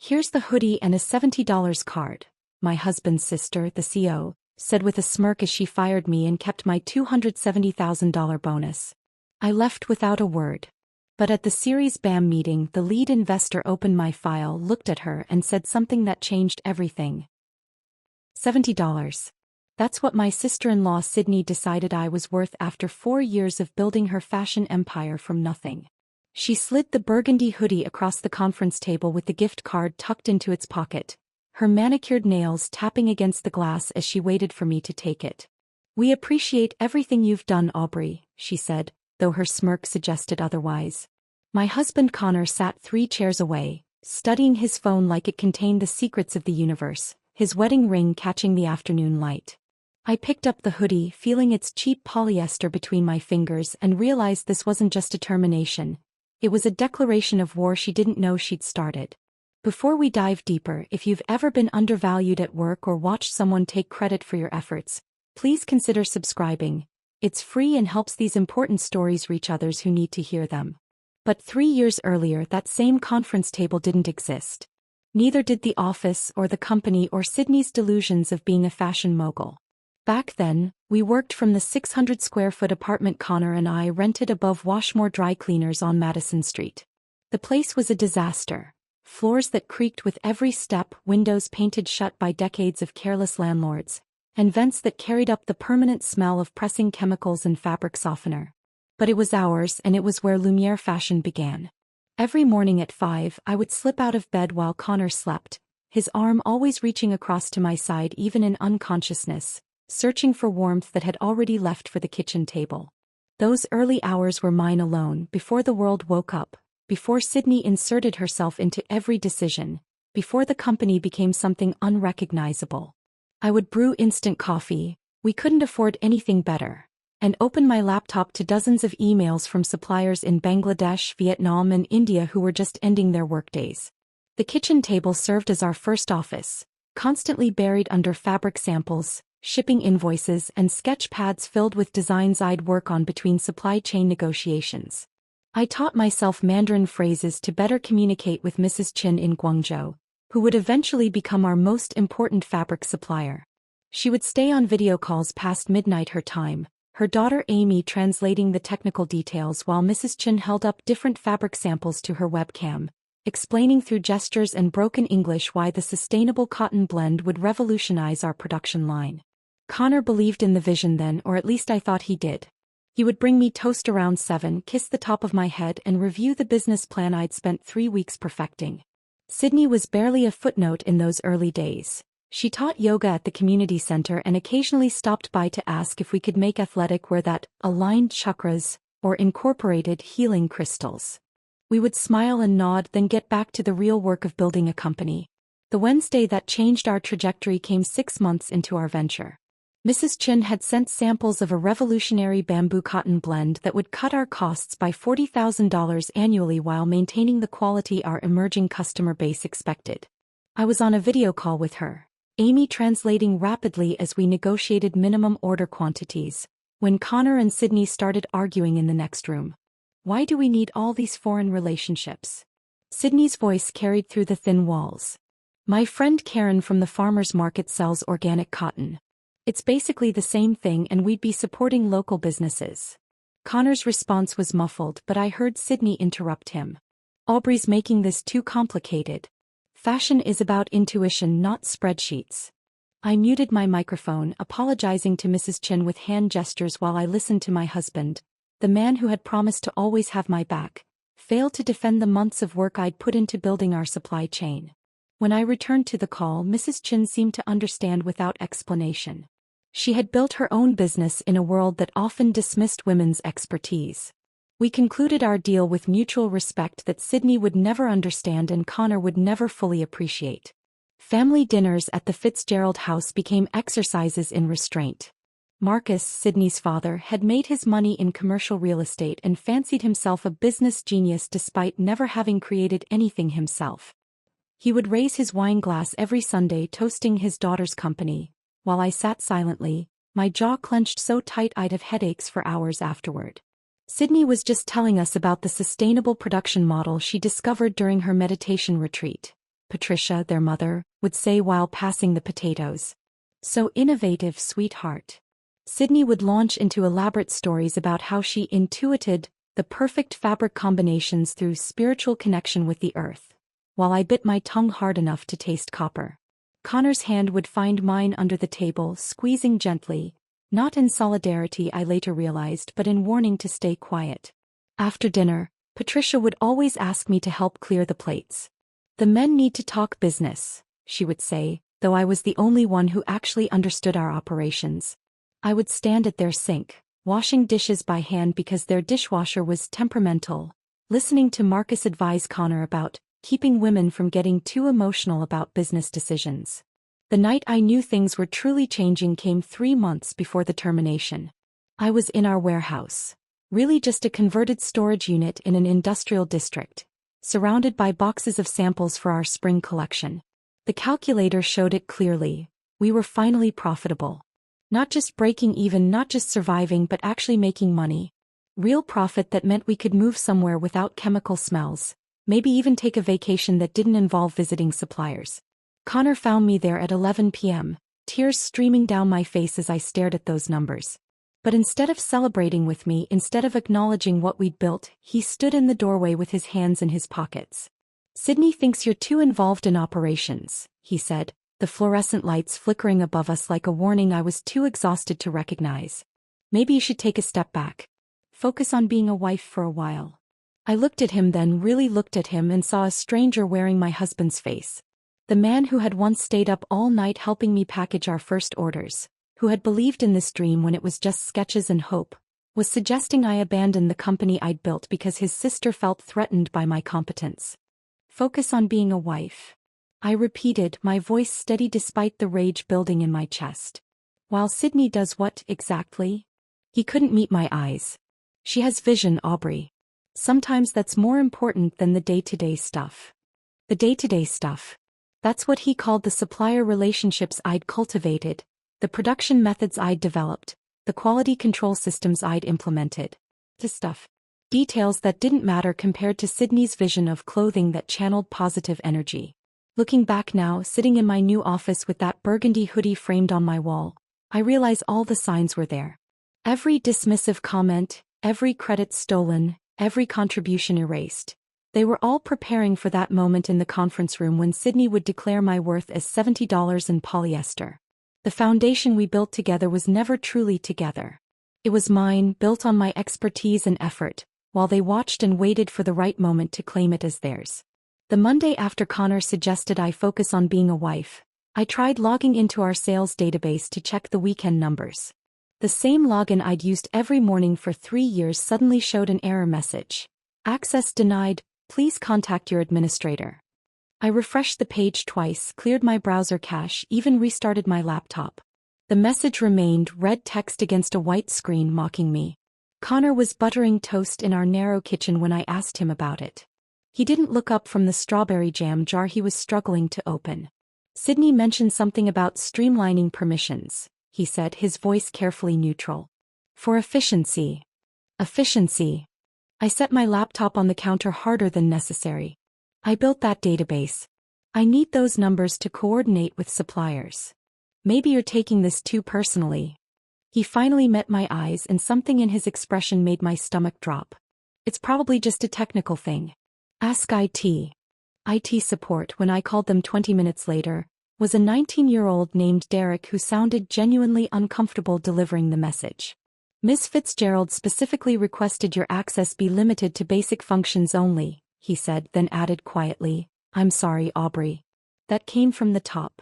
"Here's the hoodie and a $70 card," my husband's sister, the CO, said with a smirk as she fired me and kept my $270,000 bonus. I left without a word. But at the Series BAM meeting, the lead investor opened my file, looked at her, and said something that changed everything. $70. That's what my sister-in-law Sydney decided I was worth after 4 years of building her fashion empire from nothing. She slid the burgundy hoodie across the conference table with the gift card tucked into its pocket, her manicured nails tapping against the glass as she waited for me to take it. "We appreciate everything you've done, Aubrey," she said, though her smirk suggested otherwise. My husband Connor sat 3 chairs away, studying his phone like it contained the secrets of the universe, his wedding ring catching the afternoon light. I picked up the hoodie, feeling its cheap polyester between my fingers, and realized this wasn't just a termination. It was a declaration of war she didn't know she'd started. Before we dive deeper, if you've ever been undervalued at work or watched someone take credit for your efforts, please consider subscribing. It's free and helps these important stories reach others who need to hear them. But 3 years earlier, that same conference table didn't exist. Neither did the office or the company or Sydney's delusions of being a fashion mogul. Back then, we worked from the 600-square-foot apartment Connor and I rented above Washmore Dry Cleaners on Madison Street. The place was a disaster. Floors that creaked with every step, windows painted shut by decades of careless landlords, and vents that carried up the permanent smell of pressing chemicals and fabric softener. But it was ours, and it was where Lumiere fashion began. Every morning at 5, I would slip out of bed while Connor slept, his arm always reaching across to my side even in unconsciousness, searching for warmth that had already left for the kitchen table. Those early hours were mine alone, before the world woke up, before Sydney inserted herself into every decision, before the company became something unrecognizable. I would brew instant coffee, we couldn't afford anything better, and open my laptop to dozens of emails from suppliers in Bangladesh, Vietnam, and India who were just ending their workdays. The kitchen table served as our first office, constantly buried under fabric samples, shipping invoices, and sketch pads filled with designs I'd work on between supply chain negotiations. I taught myself Mandarin phrases to better communicate with Mrs. Chin in Guangzhou, who would eventually become our most important fabric supplier. She would stay on video calls past midnight her time, her daughter Amy translating the technical details while Mrs. Chin held up different fabric samples to her webcam, explaining through gestures and broken English why the sustainable cotton blend would revolutionize our production line. Connor believed in the vision then, or at least I thought he did. He would bring me toast around 7, kiss the top of my head, and review the business plan I'd spent 3 weeks perfecting. Sydney was barely a footnote in those early days. She taught yoga at the community center and occasionally stopped by to ask if we could make athletic wear that aligned chakras or incorporated healing crystals. We would smile and nod, then get back to the real work of building a company. The Wednesday that changed our trajectory came 6 months into our venture. Mrs. Chin had sent samples of a revolutionary bamboo cotton blend that would cut our costs by $40,000 annually while maintaining the quality our emerging customer base expected. I was on a video call with her, Amy translating rapidly as we negotiated minimum order quantities, when Connor and Sydney started arguing in the next room. "Why do we need all these foreign relationships?" Sydney's voice carried through the thin walls. "My friend Karen from the farmer's market sells organic cotton. It's basically the same thing and we'd be supporting local businesses." Connor's response was muffled, but I heard Sydney interrupt him. "Aubrey's making this too complicated. Fashion is about intuition, not spreadsheets." I muted my microphone, apologizing to Mrs. Chin with hand gestures while I listened to my husband, the man who had promised to always have my back, fail to defend the months of work I'd put into building our supply chain. When I returned to the call, Mrs. Chin seemed to understand without explanation. She had built her own business in a world that often dismissed women's expertise. We concluded our deal with mutual respect that Sydney would never understand and Connor would never fully appreciate. Family dinners at the Fitzgerald house became exercises in restraint. Marcus, Sydney's father, had made his money in commercial real estate and fancied himself a business genius despite never having created anything himself. He would raise his wine glass every Sunday toasting his daughter's company, while I sat silently, my jaw clenched so tight I'd have headaches for hours afterward. Sydney was just telling us about the sustainable production model she discovered during her meditation retreat. Patricia, their mother, would say while passing the potatoes. So innovative, sweetheart. Sydney would launch into elaborate stories about how she intuited the perfect fabric combinations through spiritual connection with the earth, while I bit my tongue hard enough to taste copper. Connor's hand would find mine under the table, squeezing gently, not in solidarity I later realized but in warning to stay quiet. After dinner, Patricia would always ask me to help clear the plates. "The men need to talk business," she would say, though I was the only one who actually understood our operations. I would stand at their sink, washing dishes by hand because their dishwasher was temperamental, listening to Marcus advise Connor about keeping women from getting too emotional about business decisions. The night I knew things were truly changing came 3 months before the termination. I was in our warehouse, really just a converted storage unit in an industrial district, surrounded by boxes of samples for our spring collection. The calculator showed it clearly. We were finally profitable. Not just breaking even, not just surviving, but actually making money. Real profit that meant we could move somewhere without chemical smells, maybe even take a vacation that didn't involve visiting suppliers. Connor found me there at 11 p.m., tears streaming down my face as I stared at those numbers. But instead of celebrating with me, instead of acknowledging what we'd built, he stood in the doorway with his hands in his pockets. "Sydney thinks you're too involved in operations," he said, the fluorescent lights flickering above us like a warning I was too exhausted to recognize. "Maybe you should take a step back. Focus on being a wife for a while." I looked at him, then really looked at him, and saw a stranger wearing my husband's face. The man who had once stayed up all night helping me package our first orders, who had believed in this dream when it was just sketches and hope, was suggesting I abandon the company I'd built because his sister felt threatened by my competence. "Focus on being a wife," I repeated, my voice steady despite the rage building in my chest. "While Sydney does what, exactly?" He couldn't meet my eyes. "She has vision, Aubrey. Sometimes that's more important than the day-to-day stuff." The day-to-day stuff. That's what he called the supplier relationships I'd cultivated, the production methods I'd developed, the quality control systems I'd implemented. The stuff. Details that didn't matter compared to Sydney's vision of clothing that channeled positive energy. Looking back now, sitting in my new office with that burgundy hoodie framed on my wall, I realize all the signs were there. Every dismissive comment, every credit stolen, every contribution erased. They were all preparing for that moment in the conference room when Sydney would declare my worth as $70 in polyester. The foundation we built together was never truly together. It was mine, built on my expertise and effort, while they watched and waited for the right moment to claim it as theirs. The Monday after Connor suggested I focus on being a wife, I tried logging into our sales database to check the weekend numbers. The same login I'd used every morning for 3 years suddenly showed an error message. "Access denied, please contact your administrator." I refreshed the page twice, cleared my browser cache, even restarted my laptop. The message remained, red text against a white screen, mocking me. Connor was buttering toast in our narrow kitchen when I asked him about it. He didn't look up from the strawberry jam jar he was struggling to open. "Sydney mentioned something about streamlining permissions," he said, his voice carefully neutral. "For efficiency." Efficiency. I set my laptop on the counter harder than necessary. "I built that database. I need those numbers to coordinate with suppliers. Maybe you're taking this too personally." He finally met my eyes, and something in his expression made my stomach drop. "It's probably just a technical thing. Ask IT." IT support, when I called them 20 minutes later, was a 19-year-old named Derek who sounded genuinely uncomfortable delivering the message. "Ms. Fitzgerald specifically requested your access be limited to basic functions only," he said, then added quietly, "I'm sorry, Aubrey." That came from the top.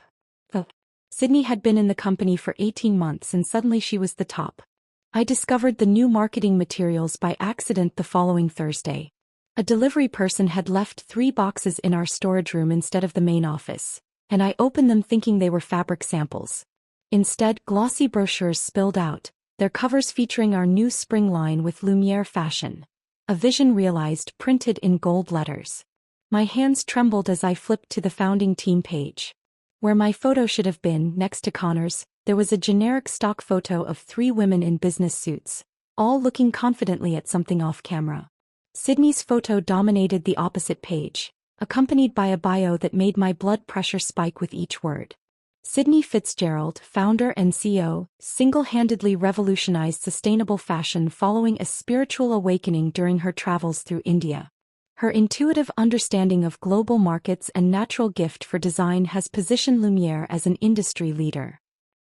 Sydney had been in the company for 18 months and suddenly she was the top. I discovered the new marketing materials by accident the following Thursday. A delivery person had left 3 boxes in our storage room instead of the main office, and I opened them thinking they were fabric samples. Instead, glossy brochures spilled out, their covers featuring our new spring line with Lumiere fashion. A vision realized, printed in gold letters. My hands trembled as I flipped to the founding team page. Where my photo should have been, next to Connor's, there was a generic stock photo of 3 women in business suits, all looking confidently at something off camera. Sydney's photo dominated the opposite page. accompanied by a bio that made my blood pressure spike with each word. Sydney Fitzgerald, founder and CEO, single-handedly revolutionized sustainable fashion following a spiritual awakening during her travels through India. Her intuitive understanding of global markets and natural gift for design has positioned Lumiere as an industry leader.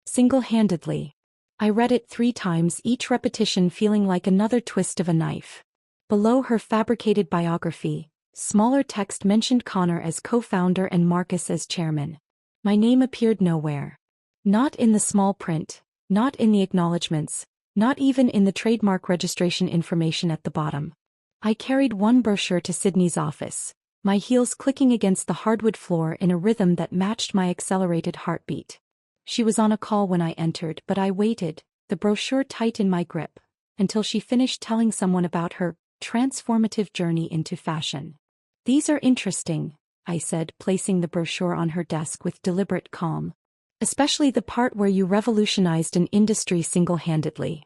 Single-handedly. I read it 3 times, each repetition feeling like another twist of a knife. Below her fabricated biography, smaller text mentioned Connor as co-founder and Marcus as chairman. My name appeared nowhere. Not in the small print, not in the acknowledgements, not even in the trademark registration information at the bottom. I carried one brochure to Sydney's office, my heels clicking against the hardwood floor in a rhythm that matched my accelerated heartbeat. She was on a call when I entered, but I waited, the brochure tight in my grip, until she finished telling someone about her transformative journey into fashion. "These are interesting," I said, placing the brochure on her desk with deliberate calm. "Especially the part where you revolutionized an industry single-handedly."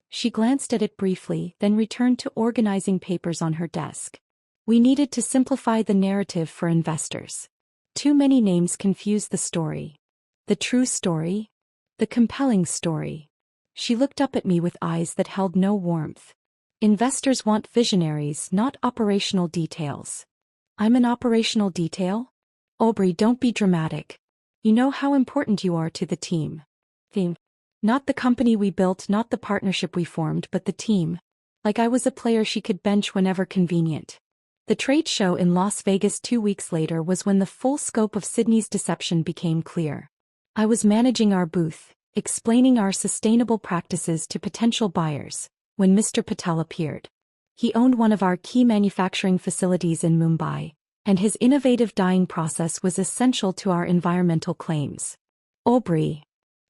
She glanced at it briefly, then returned to organizing papers on her desk. We needed to simplify the narrative for investors. Too many names confuse the story. The true story? The compelling story. She looked up at me with eyes that held no warmth. "Investors want visionaries, not operational details." "I'm an operational detail?" "Aubrey, don't be dramatic. You know how important you are to the team." "Team? Not the company we built, not the partnership we formed, but the team." Like I was a player she could bench whenever convenient. The trade show in Las Vegas 2 weeks later was when the full scope of Sydney's deception became clear. I was managing our booth, explaining our sustainable practices to potential buyers, when Mr. Patel appeared. He owned one of our key manufacturing facilities in Mumbai, and his innovative dyeing process was essential to our environmental claims. "Aubrey."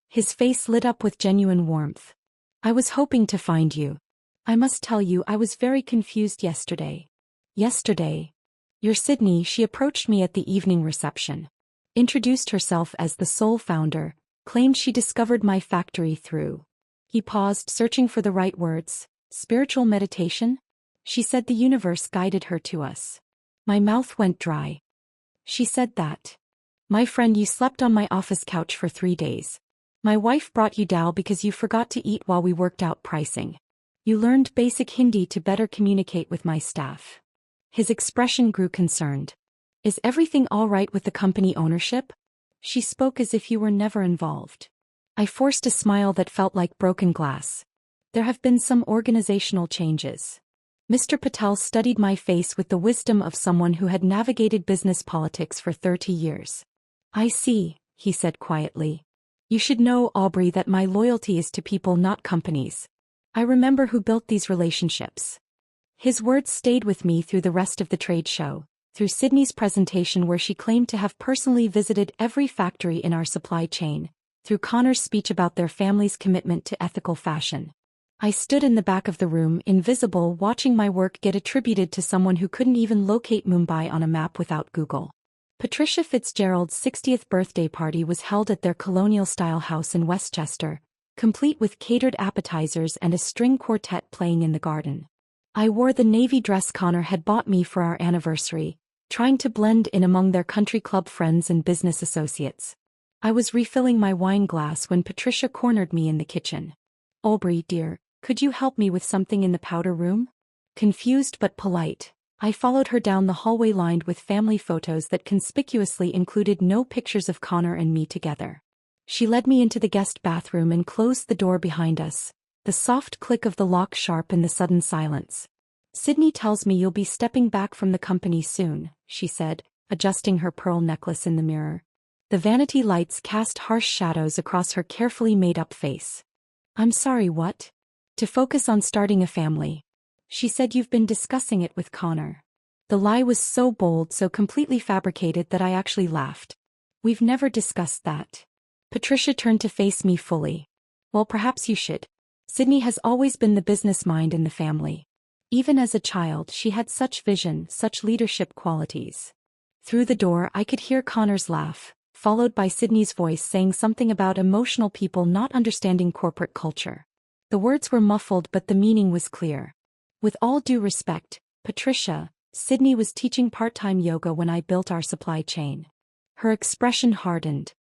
His face lit up with genuine warmth. "I was hoping to find you. I must tell you, I was very confused yesterday." "Yesterday?" "Your Sydney," she approached me at the evening reception. Introduced herself as the sole founder, claimed she discovered my factory through. He paused, searching for the right words. "Spiritual meditation?" She said the universe guided her to us. My mouth went dry. "She said that." "My friend, you slept on my office couch for 3 days. My wife brought you dal because you forgot to eat while we worked out pricing. You learned basic Hindi to better communicate with my staff." His expression grew concerned. "Is everything all right with the company ownership?" She spoke as if you were never involved. I forced a smile that felt like broken glass. "There have been some organizational changes." Mr. Patel studied my face with the wisdom of someone who had navigated business politics for 30 years. "I see," he said quietly. "You should know, Aubrey, that my loyalty is to people, not companies. I remember who built these relationships." His words stayed with me through the rest of the trade show, through Sydney's presentation where she claimed to have personally visited every factory in our supply chain, through Connor's speech about their family's commitment to ethical fashion. I stood in the back of the room, invisible, watching my work get attributed to someone who couldn't even locate Mumbai on a map without Google. Patricia Fitzgerald's 60th birthday party was held at their colonial-style house in Westchester, complete with catered appetizers and a string quartet playing in the garden. I wore the navy dress Connor had bought me for our anniversary, trying to blend in among their country club friends and business associates. I was refilling my wine glass when Patricia cornered me in the kitchen. "Aubrey, dear, could you help me with something in the powder room?" Confused but polite, I followed her down the hallway lined with family photos that conspicuously included no pictures of Connor and me together. She led me into the guest bathroom and closed the door behind us, the soft click of the lock sharp in the sudden silence. "Sydney tells me you'll be stepping back from the company soon," she said, adjusting her pearl necklace in the mirror. The vanity lights cast harsh shadows across her carefully made-up face. "I'm sorry, what?" "To focus on starting a family." She said you've been discussing it with Connor. The lie was so bold, so completely fabricated that I actually laughed. "We've never discussed that." Patricia turned to face me fully. "Well, perhaps you should. Sydney has always been the business mind in the family. Even as a child, she had such vision, such leadership qualities." Through the door, I could hear Connor's laugh, followed by Sydney's voice saying something about emotional people not understanding corporate culture. The words were muffled, but the meaning was clear. "With all due respect, Patricia, Sydney was teaching part-time yoga when I built our supply chain. Her expression hardened.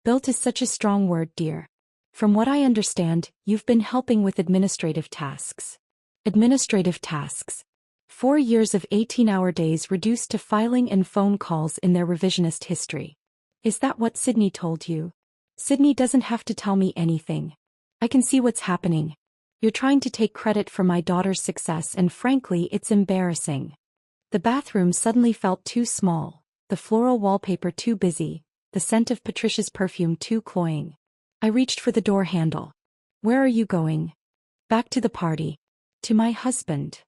Built is such a strong word, dear. From what I understand, you've been helping with administrative tasks. Administrative tasks. 4 years of 18-hour days reduced to filing and phone calls in their revisionist history. Is that what Sydney told you? Sydney doesn't have to tell me anything. I can see what's happening. You're trying to take credit for my daughter's success, and frankly, it's embarrassing. The bathroom suddenly felt too small, the floral wallpaper too busy, the scent of Patricia's perfume too cloying. I reached for the door handle. Where are you going? Back to the party. To my husband.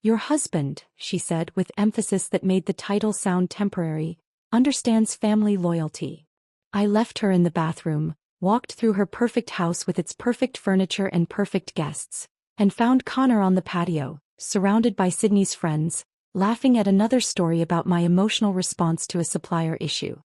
Your husband, she said with emphasis that made the title sound temporary, understands family loyalty. I left her in the bathroom, walked through her perfect house with its perfect furniture and perfect guests, and found Connor on the patio, surrounded by Sydney's friends, laughing at another story about my emotional response to a supplier issue.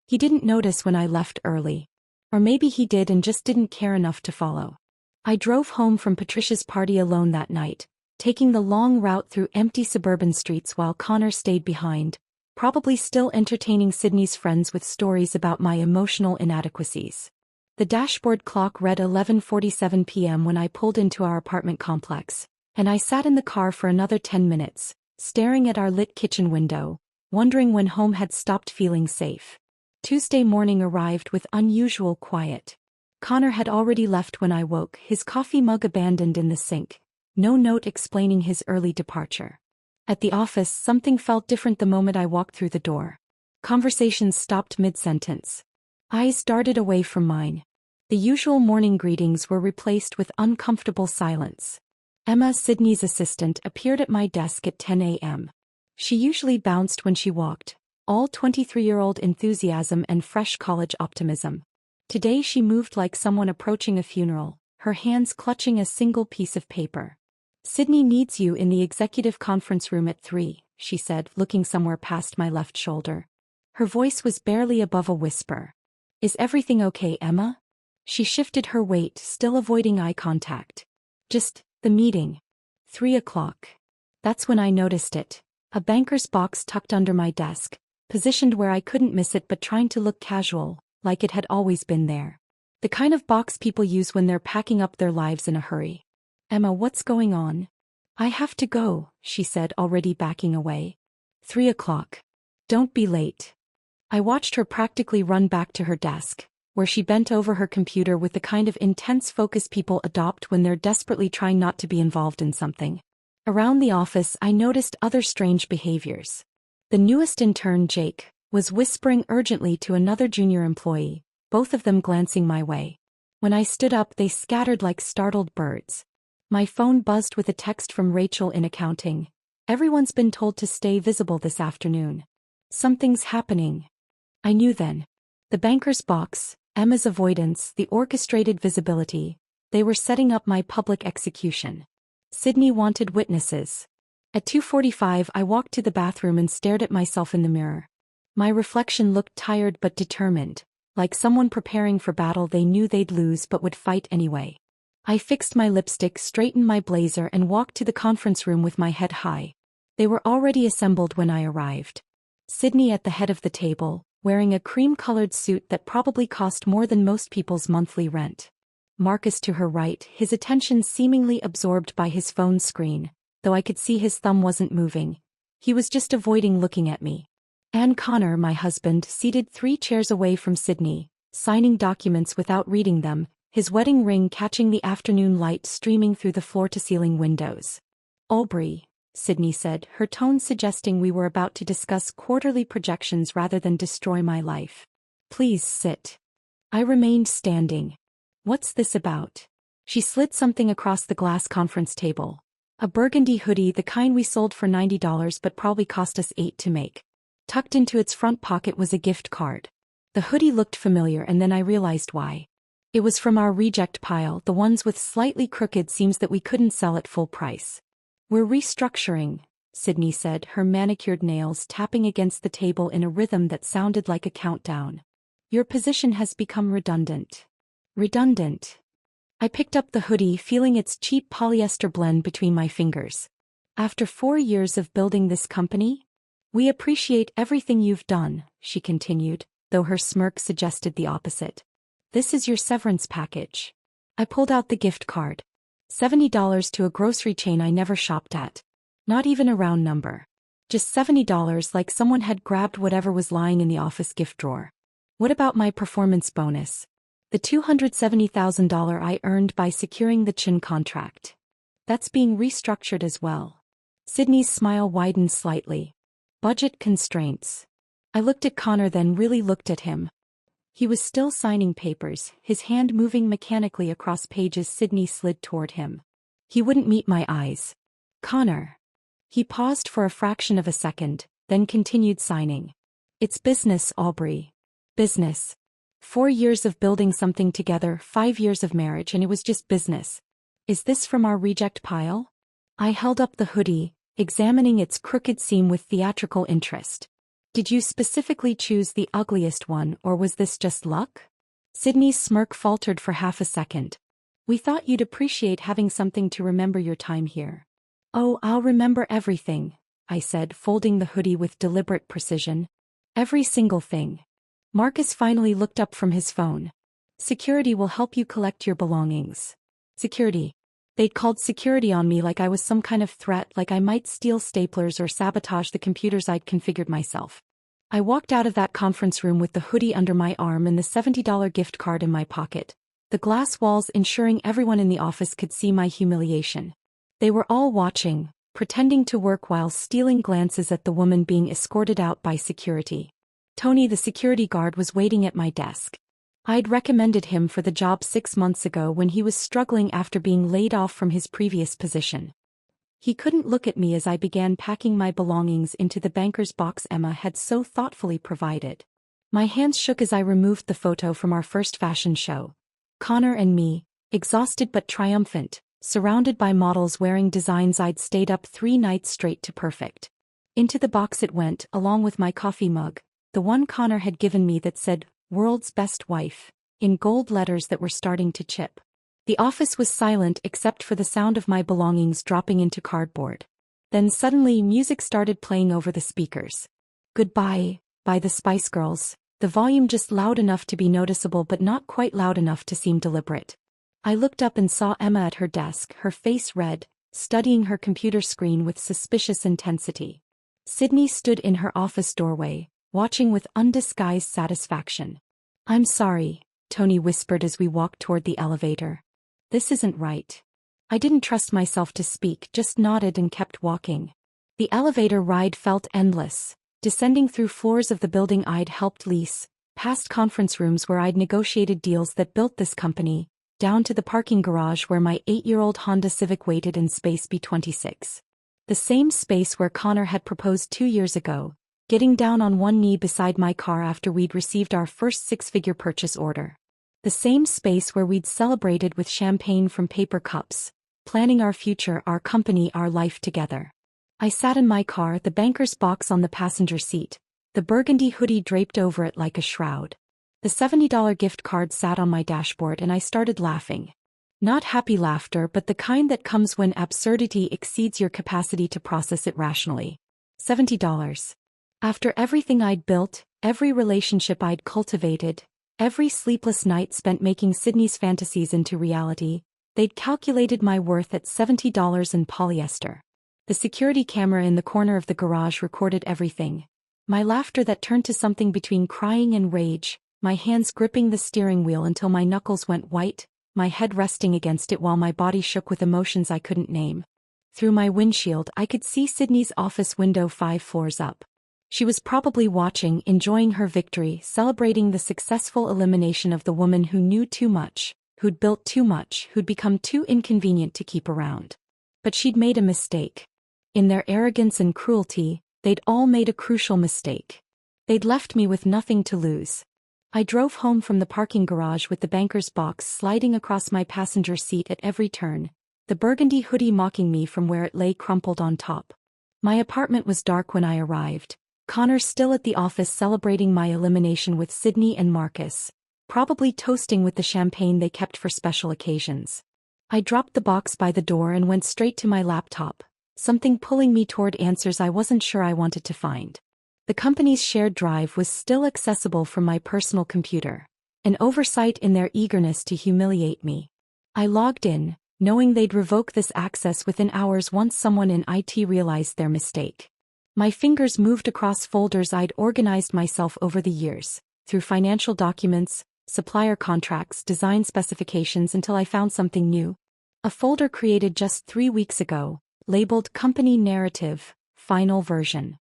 He didn't notice when I left early. Or maybe he did and just didn't care enough to follow. I drove home from Patricia's party alone that night, taking the long route through empty suburban streets while Connor stayed behind, probably still entertaining Sydney's friends with stories about my emotional inadequacies. The dashboard clock read 11:47 p.m. when I pulled into our apartment complex, and I sat in the car for another 10 minutes, staring at our lit kitchen window, wondering when home had stopped feeling safe. Tuesday morning arrived with unusual quiet. Connor had already left when I woke, his coffee mug abandoned in the sink, no note explaining his early departure. At the office, something felt different the moment I walked through the door. Conversations stopped mid-sentence. Eyes darted away from mine. The usual morning greetings were replaced with uncomfortable silence. Emma, Sydney's assistant, appeared at my desk at 10 a.m. She usually bounced when she walked, all 23-year-old enthusiasm and fresh college optimism. Today she moved like someone approaching a funeral, her hands clutching a single piece of paper. Sydney needs you in the executive conference room at 3, she said, looking somewhere past my left shoulder. Her voice was barely above a whisper. Is everything okay, Emma? She shifted her weight, still avoiding eye contact. Just, the meeting. 3 o'clock. That's when I noticed it. A banker's box tucked under my desk, positioned where I couldn't miss it but trying to look casual, like it had always been there. The kind of box people use when they're packing up their lives in a hurry. Emma, what's going on? I have to go, she said, already backing away. 3 o'clock. Don't be late. I watched her practically run back to her desk, where she bent over her computer with the kind of intense focus people adopt when they're desperately trying not to be involved in something. Around the office, I noticed other strange behaviors. The newest intern, Jake, was whispering urgently to another junior employee, both of them glancing my way. When I stood up, they scattered like startled birds. My phone buzzed with a text from Rachel in accounting. Everyone's been told to stay visible this afternoon. Something's happening. I knew then. The banker's box, Emma's avoidance, the orchestrated visibility. They were setting up my public execution. Sydney wanted witnesses. At 2:45 I walked to the bathroom and stared at myself in the mirror. My reflection looked tired but determined, like someone preparing for battle they knew they'd lose but would fight anyway. I fixed my lipstick, straightened my blazer and walked to the conference room with my head high. They were already assembled when I arrived. Sydney at the head of the table, wearing a cream-colored suit that probably cost more than most people's monthly rent. Marcus to her right, his attention seemingly absorbed by his phone screen, though I could see his thumb wasn't moving. He was just avoiding looking at me. And Connor, my husband, seated 3 chairs away from Sydney, signing documents without reading them, his wedding ring catching the afternoon light streaming through the floor-to-ceiling windows. Aubrey, Sydney said, her tone suggesting we were about to discuss quarterly projections rather than destroy my life. Please sit. I remained standing. What's this about? She slid something across the glass conference table. A burgundy hoodie, the kind we sold for $90 but probably cost us $8 to make. Tucked into its front pocket was a gift card. The hoodie looked familiar and then I realized why. It was from our reject pile, the ones with slightly crooked seams that we couldn't sell at full price. We're restructuring, Sydney said, her manicured nails tapping against the table in a rhythm that sounded like a countdown. Your position has become redundant. Redundant. I picked up the hoodie, feeling its cheap polyester blend between my fingers. After 4 years of building this company? We appreciate everything you've done, she continued, though her smirk suggested the opposite. This is your severance package. I pulled out the gift card. $70 to a grocery chain I never shopped at. Not even a round number. Just $70 like someone had grabbed whatever was lying in the office gift drawer. What about my performance bonus? The $270,000 I earned by securing the Chin contract. That's being restructured as well. Sydney's smile widened slightly. Budget constraints. I looked at Connor, then really looked at him. He was still signing papers, his hand moving mechanically across pages. Sydney slid toward him. He wouldn't meet my eyes. Connor. He paused for a fraction of a second, then continued signing. It's business, Aubrey. Business. 4 years of building something together, 5 years of marriage, and it was just business. Is this from our reject pile? I held up the hoodie, examining its crooked seam with theatrical interest. Did you specifically choose the ugliest one, or was this just luck? Sydney's smirk faltered for half a second. We thought you'd appreciate having something to remember your time here. Oh, I'll remember everything, I said, folding the hoodie with deliberate precision. Every single thing. Marcus finally looked up from his phone. Security will help you collect your belongings. Security. They'd called security on me like I was some kind of threat, like I might steal staplers or sabotage the computers I'd configured myself. I walked out of that conference room with the hoodie under my arm and the $70 gift card in my pocket, the glass walls ensuring everyone in the office could see my humiliation. They were all watching, pretending to work while stealing glances at the woman being escorted out by security. Tony, the security guard, was waiting at my desk. I'd recommended him for the job 6 months ago when he was struggling after being laid off from his previous position. He couldn't look at me as I began packing my belongings into the banker's box Emma had so thoughtfully provided. My hands shook as I removed the photo from our first fashion show. Connor and me, exhausted but triumphant, surrounded by models wearing designs I'd stayed up 3 nights straight to perfect. Into the box it went, along with my coffee mug, the one Connor had given me that said, "World's Best Wife," in gold letters that were starting to chip. The office was silent except for the sound of my belongings dropping into cardboard. Then suddenly music started playing over the speakers. Goodbye, by the Spice Girls, the volume just loud enough to be noticeable but not quite loud enough to seem deliberate. I looked up and saw Emma at her desk, her face red, studying her computer screen with suspicious intensity. Sydney stood in her office doorway, watching with undisguised satisfaction. I'm sorry, Tony whispered as we walked toward the elevator. This isn't right. I didn't trust myself to speak, just nodded and kept walking. The elevator ride felt endless, descending through floors of the building I'd helped lease, past conference rooms where I'd negotiated deals that built this company, down to the parking garage where my 8-year-old Honda Civic waited in space B26. The same space where Connor had proposed 2 years ago, getting down on one knee beside my car after we'd received our first 6-figure purchase order. The same space where we'd celebrated with champagne from paper cups, planning our future, our company, our life together. I sat in my car, the banker's box on the passenger seat, the burgundy hoodie draped over it like a shroud. The $70 gift card sat on my dashboard and I started laughing. Not happy laughter, but the kind that comes when absurdity exceeds your capacity to process it rationally. $70. After everything I'd built, every relationship I'd cultivated, every sleepless night spent making Sydney's fantasies into reality, they'd calculated my worth at $70 in polyester. The security camera in the corner of the garage recorded everything. My laughter that turned to something between crying and rage, my hands gripping the steering wheel until my knuckles went white, my head resting against it while my body shook with emotions I couldn't name. Through my windshield I could see Sydney's office window 5 floors up. She was probably watching, enjoying her victory, celebrating the successful elimination of the woman who knew too much, who'd built too much, who'd become too inconvenient to keep around. But she'd made a mistake. In their arrogance and cruelty, they'd all made a crucial mistake. They'd left me with nothing to lose. I drove home from the parking garage with the banker's box sliding across my passenger seat at every turn, the burgundy hoodie mocking me from where it lay crumpled on top. My apartment was dark when I arrived, Connor still at the office celebrating my elimination with Sydney and Marcus, probably toasting with the champagne they kept for special occasions. I dropped the box by the door and went straight to my laptop, something pulling me toward answers I wasn't sure I wanted to find. The company's shared drive was still accessible from my personal computer, an oversight in their eagerness to humiliate me. I logged in, knowing they'd revoke this access within hours once someone in IT realized their mistake. My fingers moved across folders I'd organized myself over the years, through financial documents, supplier contracts, design specifications until I found something new. A folder created just 3 weeks ago, labeled Company Narrative, Final Version.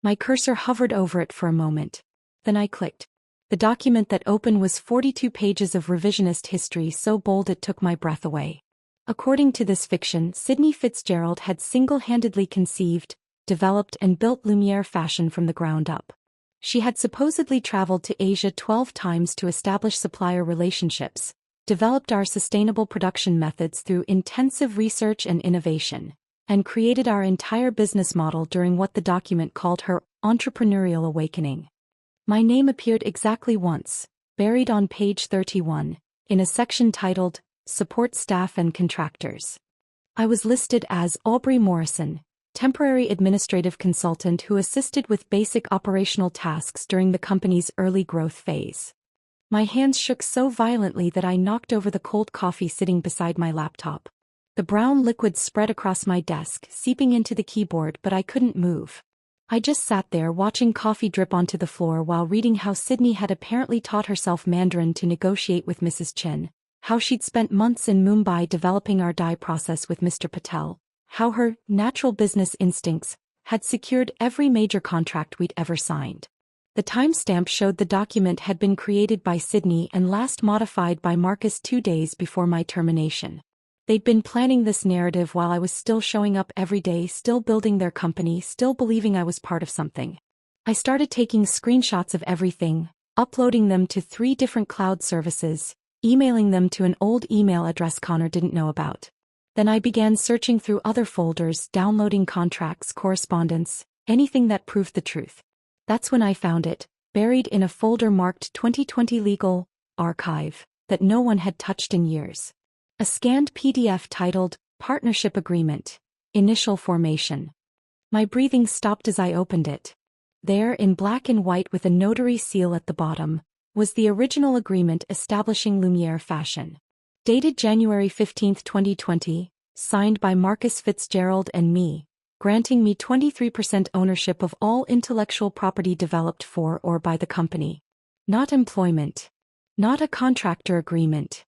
My cursor hovered over it for a moment. Then I clicked. The document that opened was 42 pages of revisionist history so bold it took my breath away. According to this fiction, Sydney Fitzgerald had single-handedly conceived, developed and built Lumiere fashion from the ground up. She had supposedly traveled to Asia 12 times to establish supplier relationships, developed our sustainable production methods through intensive research and innovation, and created our entire business model during what the document called her entrepreneurial awakening. My name appeared exactly once, buried on page 31, in a section titled, Support Staff and Contractors. I was listed as Aubrey Morrison, temporary administrative consultant who assisted with basic operational tasks during the company's early growth phase. My hands shook so violently that I knocked over the cold coffee sitting beside my laptop. The brown liquid spread across my desk, seeping into the keyboard, but I couldn't move. I just sat there watching coffee drip onto the floor while reading how Sydney had apparently taught herself Mandarin to negotiate with Mrs. Chin, how she'd spent months in Mumbai developing our dye process with Mr. Patel, how her natural business instincts had secured every major contract we'd ever signed. The timestamp showed the document had been created by Sydney and last modified by Marcus 2 days before my termination. They'd been planning this narrative while I was still showing up every day, still building their company, still believing I was part of something. I started taking screenshots of everything, uploading them to 3 different cloud services, emailing them to an old email address Connor didn't know about. Then I began searching through other folders, downloading contracts, correspondence, anything that proved the truth. That's when I found it, buried in a folder marked 2020 Legal Archive, that no one had touched in years. A scanned PDF titled, Partnership Agreement, Initial Formation. My breathing stopped as I opened it. There, in black and white with a notary seal at the bottom, was the original agreement establishing Lumiere Fashion. Dated January 15, 2020, signed by Marcus Fitzgerald and me, granting me 23% ownership of all intellectual property developed for or by the company. Not employment. Not a contractor agreement.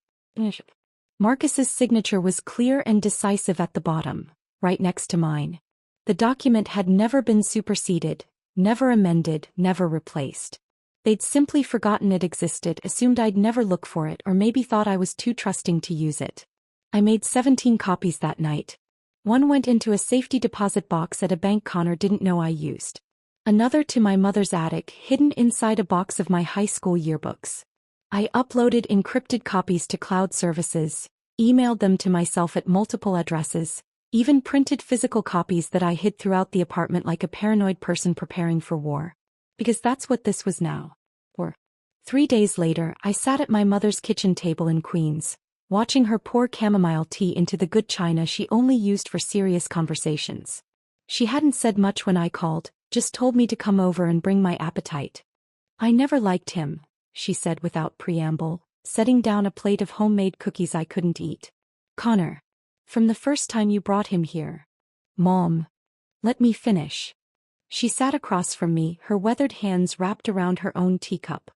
Marcus's signature was clear and decisive at the bottom, right next to mine. The document had never been superseded, never amended, never replaced. They'd simply forgotten it existed, assumed I'd never look for it, or maybe thought I was too trusting to use it. I made 17 copies that night. One went into a safety deposit box at a bank Connor didn't know I used. Another to my mother's attic, hidden inside a box of my high school yearbooks. I uploaded encrypted copies to cloud services, emailed them to myself at multiple addresses, even printed physical copies that I hid throughout the apartment like a paranoid person preparing for war. Because that's what this was now. 3 days later, I sat at my mother's kitchen table in Queens, watching her pour chamomile tea into the good china she only used for serious conversations. She hadn't said much when I called, just told me to come over and bring my appetite. I never liked him, she said without preamble, setting down a plate of homemade cookies I couldn't eat. Connor. From the first time you brought him here. Mom. Let me finish. She sat across from me, her weathered hands wrapped around her own teacup.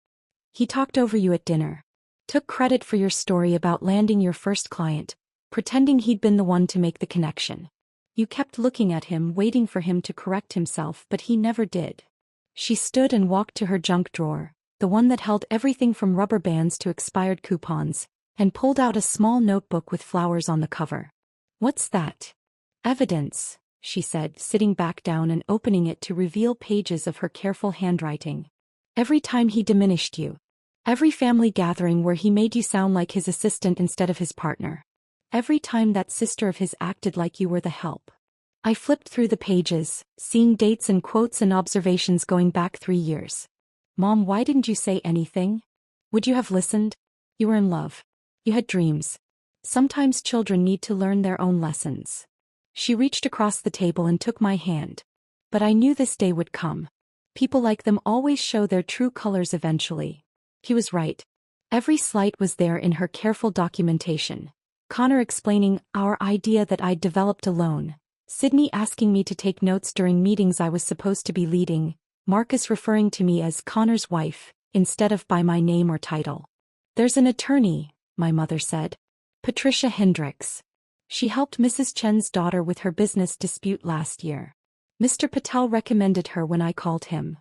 He talked over you at dinner. Took credit for your story about landing your first client, pretending he'd been the one to make the connection. You kept looking at him, waiting for him to correct himself, but he never did. She stood and walked to her junk drawer, the one that held everything from rubber bands to expired coupons, and pulled out a small notebook with flowers on the cover. What's that? Evidence, she said, sitting back down and opening it to reveal pages of her careful handwriting. Every time he diminished you. Every family gathering where he made you sound like his assistant instead of his partner. Every time that sister of his acted like you were the help. I flipped through the pages, seeing dates and quotes and observations going back 3 years. Mom, why didn't you say anything? Would you have listened? You were in love. You had dreams. Sometimes children need to learn their own lessons. She reached across the table and took my hand. But I knew this day would come. People like them always show their true colors eventually. He was right. Every slight was there in her careful documentation. Connor explaining our idea that I'd developed alone. Sydney asking me to take notes during meetings I was supposed to be leading. Marcus referring to me as Connor's wife, instead of by my name or title. There's an attorney, my mother said. Patricia Hendricks. She helped Mrs. Chen's daughter with her business dispute last year. Mr. Patel recommended her when I called him.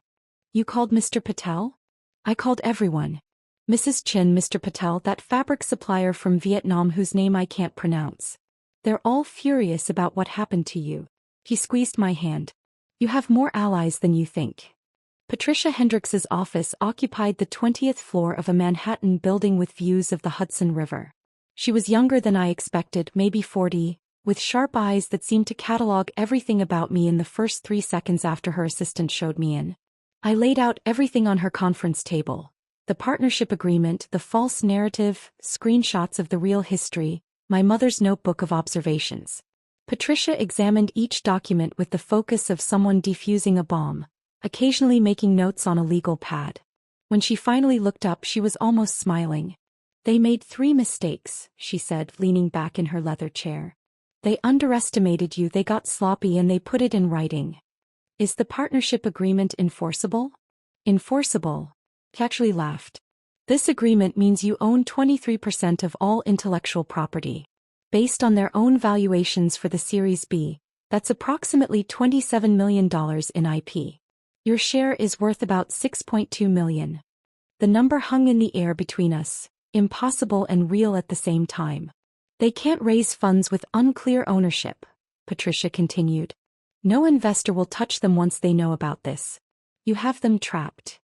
You called Mr. Patel? I called everyone. Mrs. Chen, Mr. Patel, that fabric supplier from Vietnam whose name I can't pronounce. They're all furious about what happened to you. He squeezed my hand. You have more allies than you think. Patricia Hendricks's office occupied the 20th floor of a Manhattan building with views of the Hudson River. She was younger than I expected, maybe 40, with sharp eyes that seemed to catalog everything about me in the first 3 seconds after her assistant showed me in. I laid out everything on her conference table. The partnership agreement, the false narrative, screenshots of the real history, my mother's notebook of observations. Patricia examined each document with the focus of someone defusing a bomb, occasionally making notes on a legal pad. When she finally looked up, she was almost smiling. They made 3 mistakes, she said, leaning back in her leather chair. They underestimated you, they got sloppy, and they put it in writing. Is the partnership agreement enforceable? Enforceable. He actually laughed. This agreement means you own 23% of all intellectual property. Based on their own valuations for the Series B, that's approximately $27 million in IP. Your share is worth about $6.2 million. The number hung in the air between us, impossible and real at the same time. They can't raise funds with unclear ownership, Patricia continued. No investor will touch them once they know about this. You have them trapped.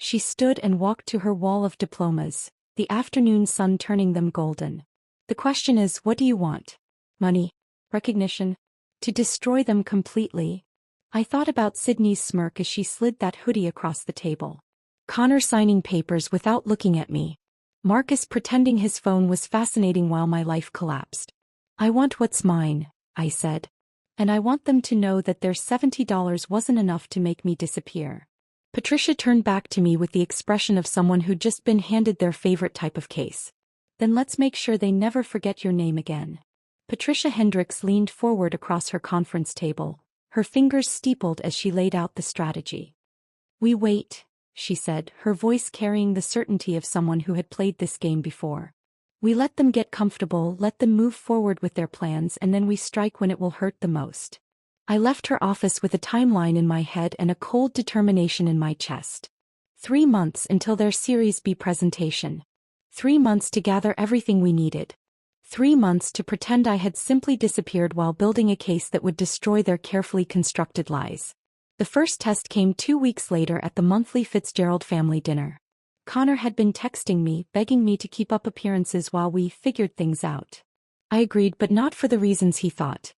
She stood and walked to her wall of diplomas, the afternoon sun turning them golden. The question is, what do you want? Money? Recognition? To destroy them completely? I thought about Sydney's smirk as she slid that hoodie across the table. Connor signing papers without looking at me. Marcus pretending his phone was fascinating while my life collapsed. I want what's mine, I said. And I want them to know that their $70 wasn't enough to make me disappear. Patricia turned back to me with the expression of someone who'd just been handed their favorite type of case. Then let's make sure they never forget your name again. Patricia Hendricks leaned forward across her conference table, her fingers steepled as she laid out the strategy. We wait, she said, her voice carrying the certainty of someone who had played this game before. We let them get comfortable, let them move forward with their plans, and then we strike when it will hurt the most. I left her office with a timeline in my head and a cold determination in my chest. 3 months until their Series B presentation. 3 months to gather everything we needed. 3 months to pretend I had simply disappeared while building a case that would destroy their carefully constructed lies. The first test came 2 weeks later at the monthly Fitzgerald family dinner. Connor had been texting me, begging me to keep up appearances while we figured things out. I agreed, but not for the reasons he thought.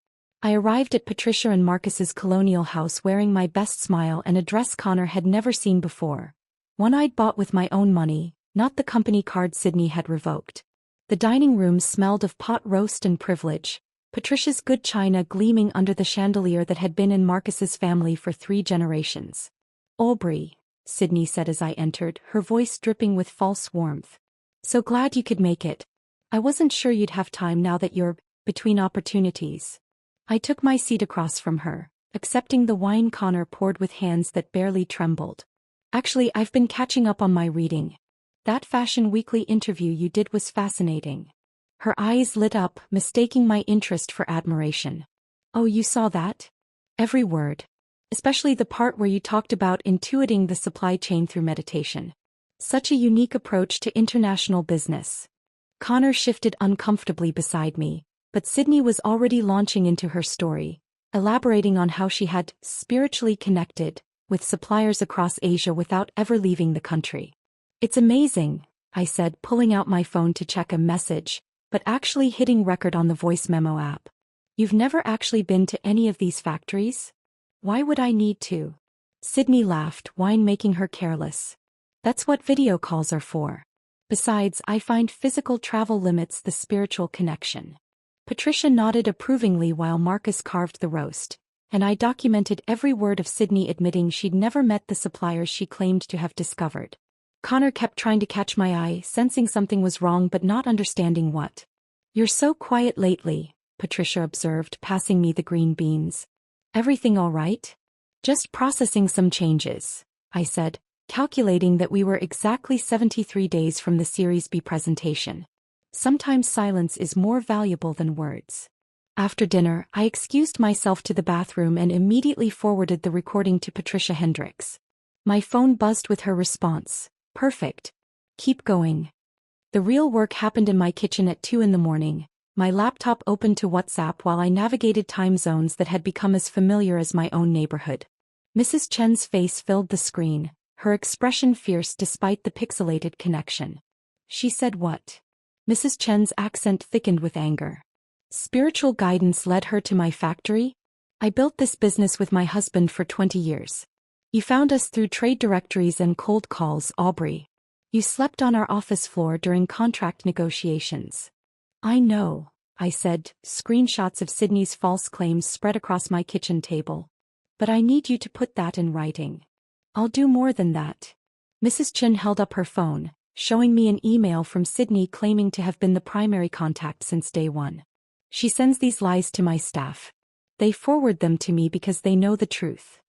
I arrived at Patricia and Marcus's colonial house wearing my best smile and a dress Connor had never seen before. One I'd bought with my own money, not the company card Sydney had revoked. The dining room smelled of pot roast and privilege, Patricia's good china gleaming under the chandelier that had been in Marcus's family for 3 generations. Aubrey, Sydney said as I entered, her voice dripping with false warmth. So glad you could make it. I wasn't sure you'd have time now that you're between opportunities. I took my seat across from her, accepting the wine Connor poured with hands that barely trembled. Actually, I've been catching up on my reading. That Fashion Weekly interview you did was fascinating. Her eyes lit up, mistaking my interest for admiration. Oh, you saw that? Every word. Especially the part where you talked about intuiting the supply chain through meditation. Such a unique approach to international business. Connor shifted uncomfortably beside me, but Sydney was already launching into her story, elaborating on how she had spiritually connected with suppliers across Asia without ever leaving the country. It's amazing, I said, pulling out my phone to check a message, but actually hitting record on the voice memo app. You've never actually been to any of these factories? Why would I need to? Sydney laughed, wine making her careless. That's what video calls are for. Besides, I find physical travel limits the spiritual connection. Patricia nodded approvingly while Marcus carved the roast, and I documented every word of Sydney admitting she'd never met the suppliers she claimed to have discovered. Connor kept trying to catch my eye, sensing something was wrong but not understanding what. "You're so quiet lately," Patricia observed, passing me the green beans. "Everything all right?" "Just processing some changes," I said, calculating that we were exactly 73 days from the Series B presentation. Sometimes silence is more valuable than words. After dinner, I excused myself to the bathroom and immediately forwarded the recording to Patricia Hendricks. My phone buzzed with her response. "Perfect. Keep going." The real work happened in my kitchen at 2 in the morning, my laptop open to WhatsApp while I navigated time zones that had become as familiar as my own neighborhood. Mrs. Chen's face filled the screen, her expression fierce despite the pixelated connection. "She said what?" Mrs. Chen's accent thickened with anger. "Spiritual guidance led her to my factory? I built this business with my husband for 20 years. You found us through trade directories and cold calls, Aubrey. You slept on our office floor during contract negotiations." "I know," I said, screenshots of Sydney's false claims spread across my kitchen table. "But I need you to put that in writing." "I'll do more than that." Mrs. Chen held up her phone, showing me an email from Sydney claiming to have been the primary contact since day one. "She sends these lies to my staff. They forward them to me because they know the truth."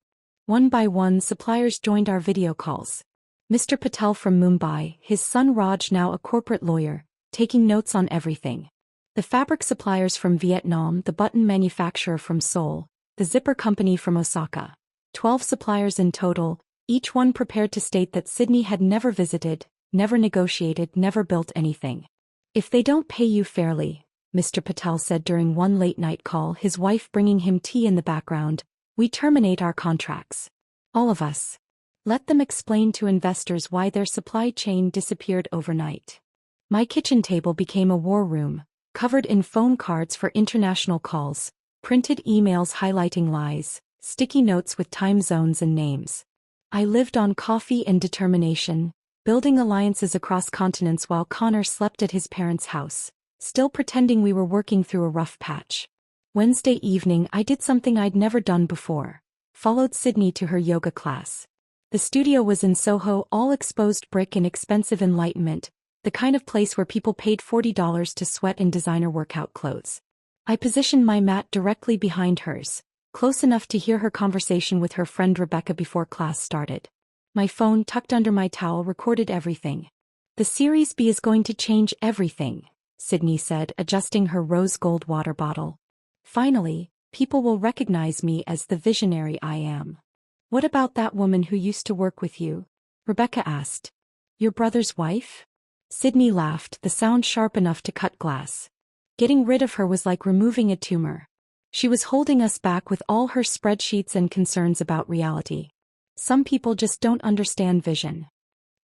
One by one, suppliers joined our video calls. Mr. Patel from Mumbai, his son Raj, now a corporate lawyer, taking notes on everything. The fabric suppliers from Vietnam, the button manufacturer from Seoul, the zipper company from Osaka. 12 suppliers in total, each one prepared to state that Sydney had never visited, never negotiated, never built anything. "If they don't pay you fairly," Mr. Patel said during one late-night call, his wife bringing him tea in the background, "we terminate our contracts. All of us. Let them explain to investors why their supply chain disappeared overnight." My kitchen table became a war room, covered in phone cards for international calls, printed emails highlighting lies, sticky notes with time zones and names. I lived on coffee and determination, building alliances across continents while Connor slept at his parents' house, still pretending we were working through a rough patch. Wednesday evening, I did something I'd never done before. Followed Sydney to her yoga class. The studio was in Soho, all exposed brick and expensive enlightenment, the kind of place where people paid $40 to sweat in designer workout clothes. I positioned my mat directly behind hers, close enough to hear her conversation with her friend Rebecca before class started. My phone, tucked under my towel, recorded everything. "The Series B is going to change everything," Sydney said, adjusting her rose gold water bottle. "Finally, people will recognize me as the visionary I am." "What about that woman who used to work with you?" Rebecca asked. "Your brother's wife?" Sydney laughed, the sound sharp enough to cut glass. "Getting rid of her was like removing a tumor. She was holding us back with all her spreadsheets and concerns about reality. Some people just don't understand vision."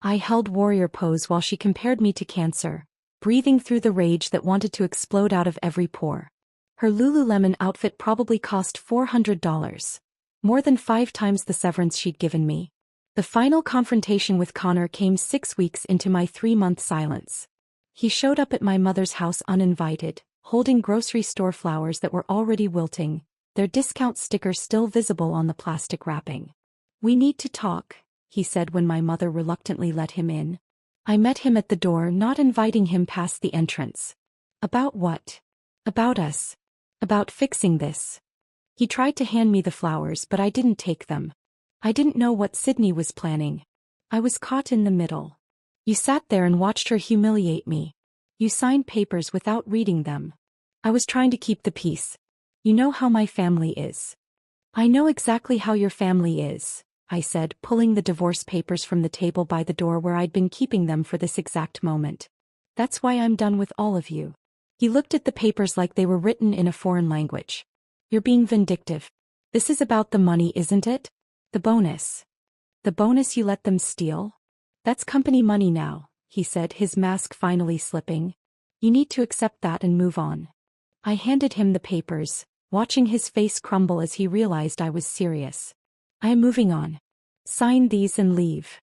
I held warrior pose while she compared me to cancer, breathing through the rage that wanted to explode out of every pore. Her Lululemon outfit probably cost $400. More than 5 times the severance she'd given me. The final confrontation with Connor came 6 weeks into my 3-month silence. He showed up at my mother's house uninvited, holding grocery store flowers that were already wilting, their discount sticker still visible on the plastic wrapping. "We need to talk," he said when my mother reluctantly let him in. I met him at the door, not inviting him past the entrance. "About what?" "About us. About fixing this." He tried to hand me the flowers, but I didn't take them. I didn't know what Sydney was planning. I was caught in the middle. "You sat there and watched her humiliate me. You signed papers without reading them." "I was trying to keep the peace. You know how my family is." "I know exactly how your family is," I said, pulling the divorce papers from the table by the door where I'd been keeping them for this exact moment. "That's why I'm done with all of you." He looked at the papers like they were written in a foreign language. "You're being vindictive. This is about the money, isn't it? The bonus. The bonus you let them steal? That's company money now," he said, his mask finally slipping. "You need to accept that and move on." I handed him the papers, watching his face crumble as he realized I was serious. "I am moving on. Sign these and leave."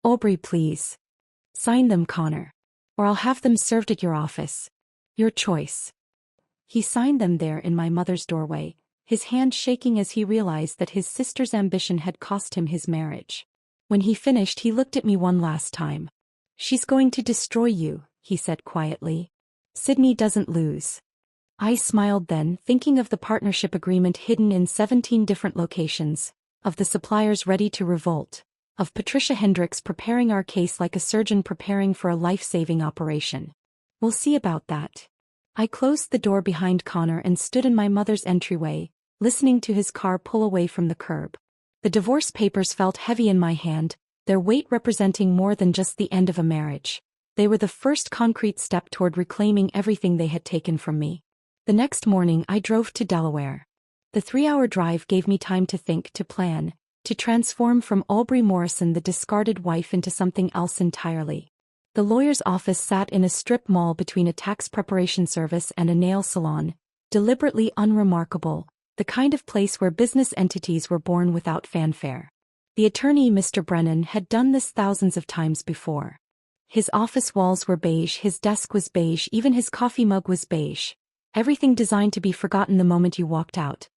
"Aubrey, please. Sign them, Connor. Or I'll have them served at your office. Your choice." He signed them there in my mother's doorway, his hand shaking as he realized that his sister's ambition had cost him his marriage. When he finished, he looked at me one last time. "She's going to destroy you," he said quietly. "Sydney doesn't lose." I smiled then, thinking of the partnership agreement hidden in 17 different locations, of the suppliers ready to revolt, of Patricia Hendricks preparing our case like a surgeon preparing for a life-saving operation. "We'll see about that." I closed the door behind Connor and stood in my mother's entryway, listening to his car pull away from the curb. The divorce papers felt heavy in my hand, their weight representing more than just the end of a marriage. They were the first concrete step toward reclaiming everything they had taken from me. The next morning I drove to Delaware. The 3-hour drive gave me time to think, to plan, to transform from Aubrey Morrison the discarded wife into something else entirely. The lawyer's office sat in a strip mall between a tax preparation service and a nail salon, deliberately unremarkable, the kind of place where business entities were born without fanfare. The attorney, Mr. Brennan, had done this thousands of times before. His office walls were beige, his desk was beige, even his coffee mug was beige. Everything designed to be forgotten the moment you walked out.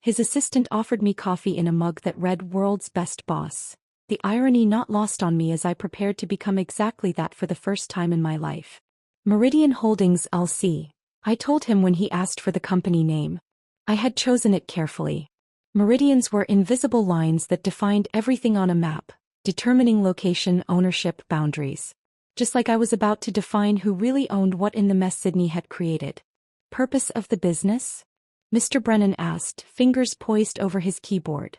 His assistant offered me coffee in a mug that read "World's Best Boss." The irony not lost on me as I prepared to become exactly that for the first time in my life. Meridian Holdings LC. I told him when he asked for the company name. I had chosen it carefully. Meridians were invisible lines that defined everything on a map, determining location, ownership, boundaries. Just like I was about to define who really owned what in the mess Sydney had created. "Purpose of the business?" Mr. Brennan asked, fingers poised over his keyboard.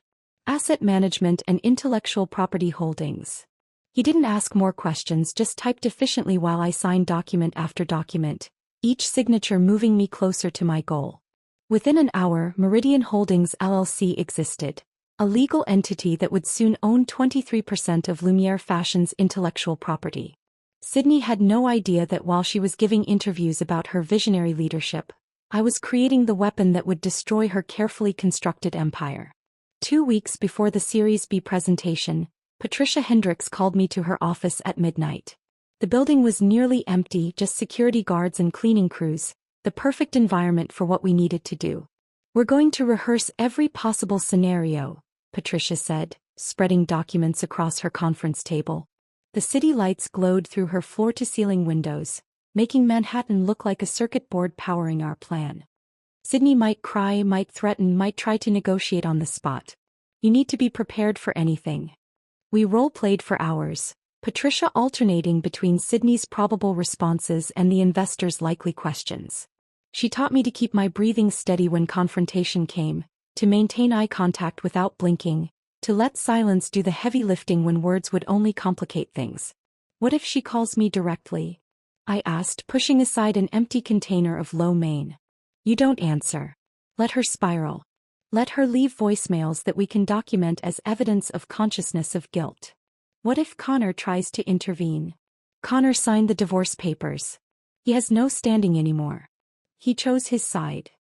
"Asset management and intellectual property holdings." He didn't ask more questions, just typed efficiently while I signed document after document, each signature moving me closer to my goal. Within an hour, Meridian Holdings LLC existed, a legal entity that would soon own 23% of Lumiere Fashion's intellectual property. Sydney had no idea that while she was giving interviews about her visionary leadership, I was creating the weapon that would destroy her carefully constructed empire. 2 weeks before the Series B presentation, Patricia Hendricks called me to her office at midnight. The building was nearly empty, just security guards and cleaning crews, the perfect environment for what we needed to do. "We're going to rehearse every possible scenario," Patricia said, spreading documents across her conference table. The city lights glowed through her floor-to-ceiling windows, making Manhattan look like a circuit board powering our plan. "Sydney might cry, might threaten, might try to negotiate on the spot. You need to be prepared for anything." We role-played for hours, Patricia alternating between Sydney's probable responses and the investor's likely questions. She taught me to keep my breathing steady when confrontation came, to maintain eye contact without blinking, to let silence do the heavy lifting when words would only complicate things. "What if she calls me directly?" I asked, pushing aside an empty container of lo mein. "You don't answer. Let her spiral. Let her leave voicemails that we can document as evidence of consciousness of guilt." "What if Connor tries to intervene?" "Connor signed the divorce papers. He has no standing anymore. He chose his side."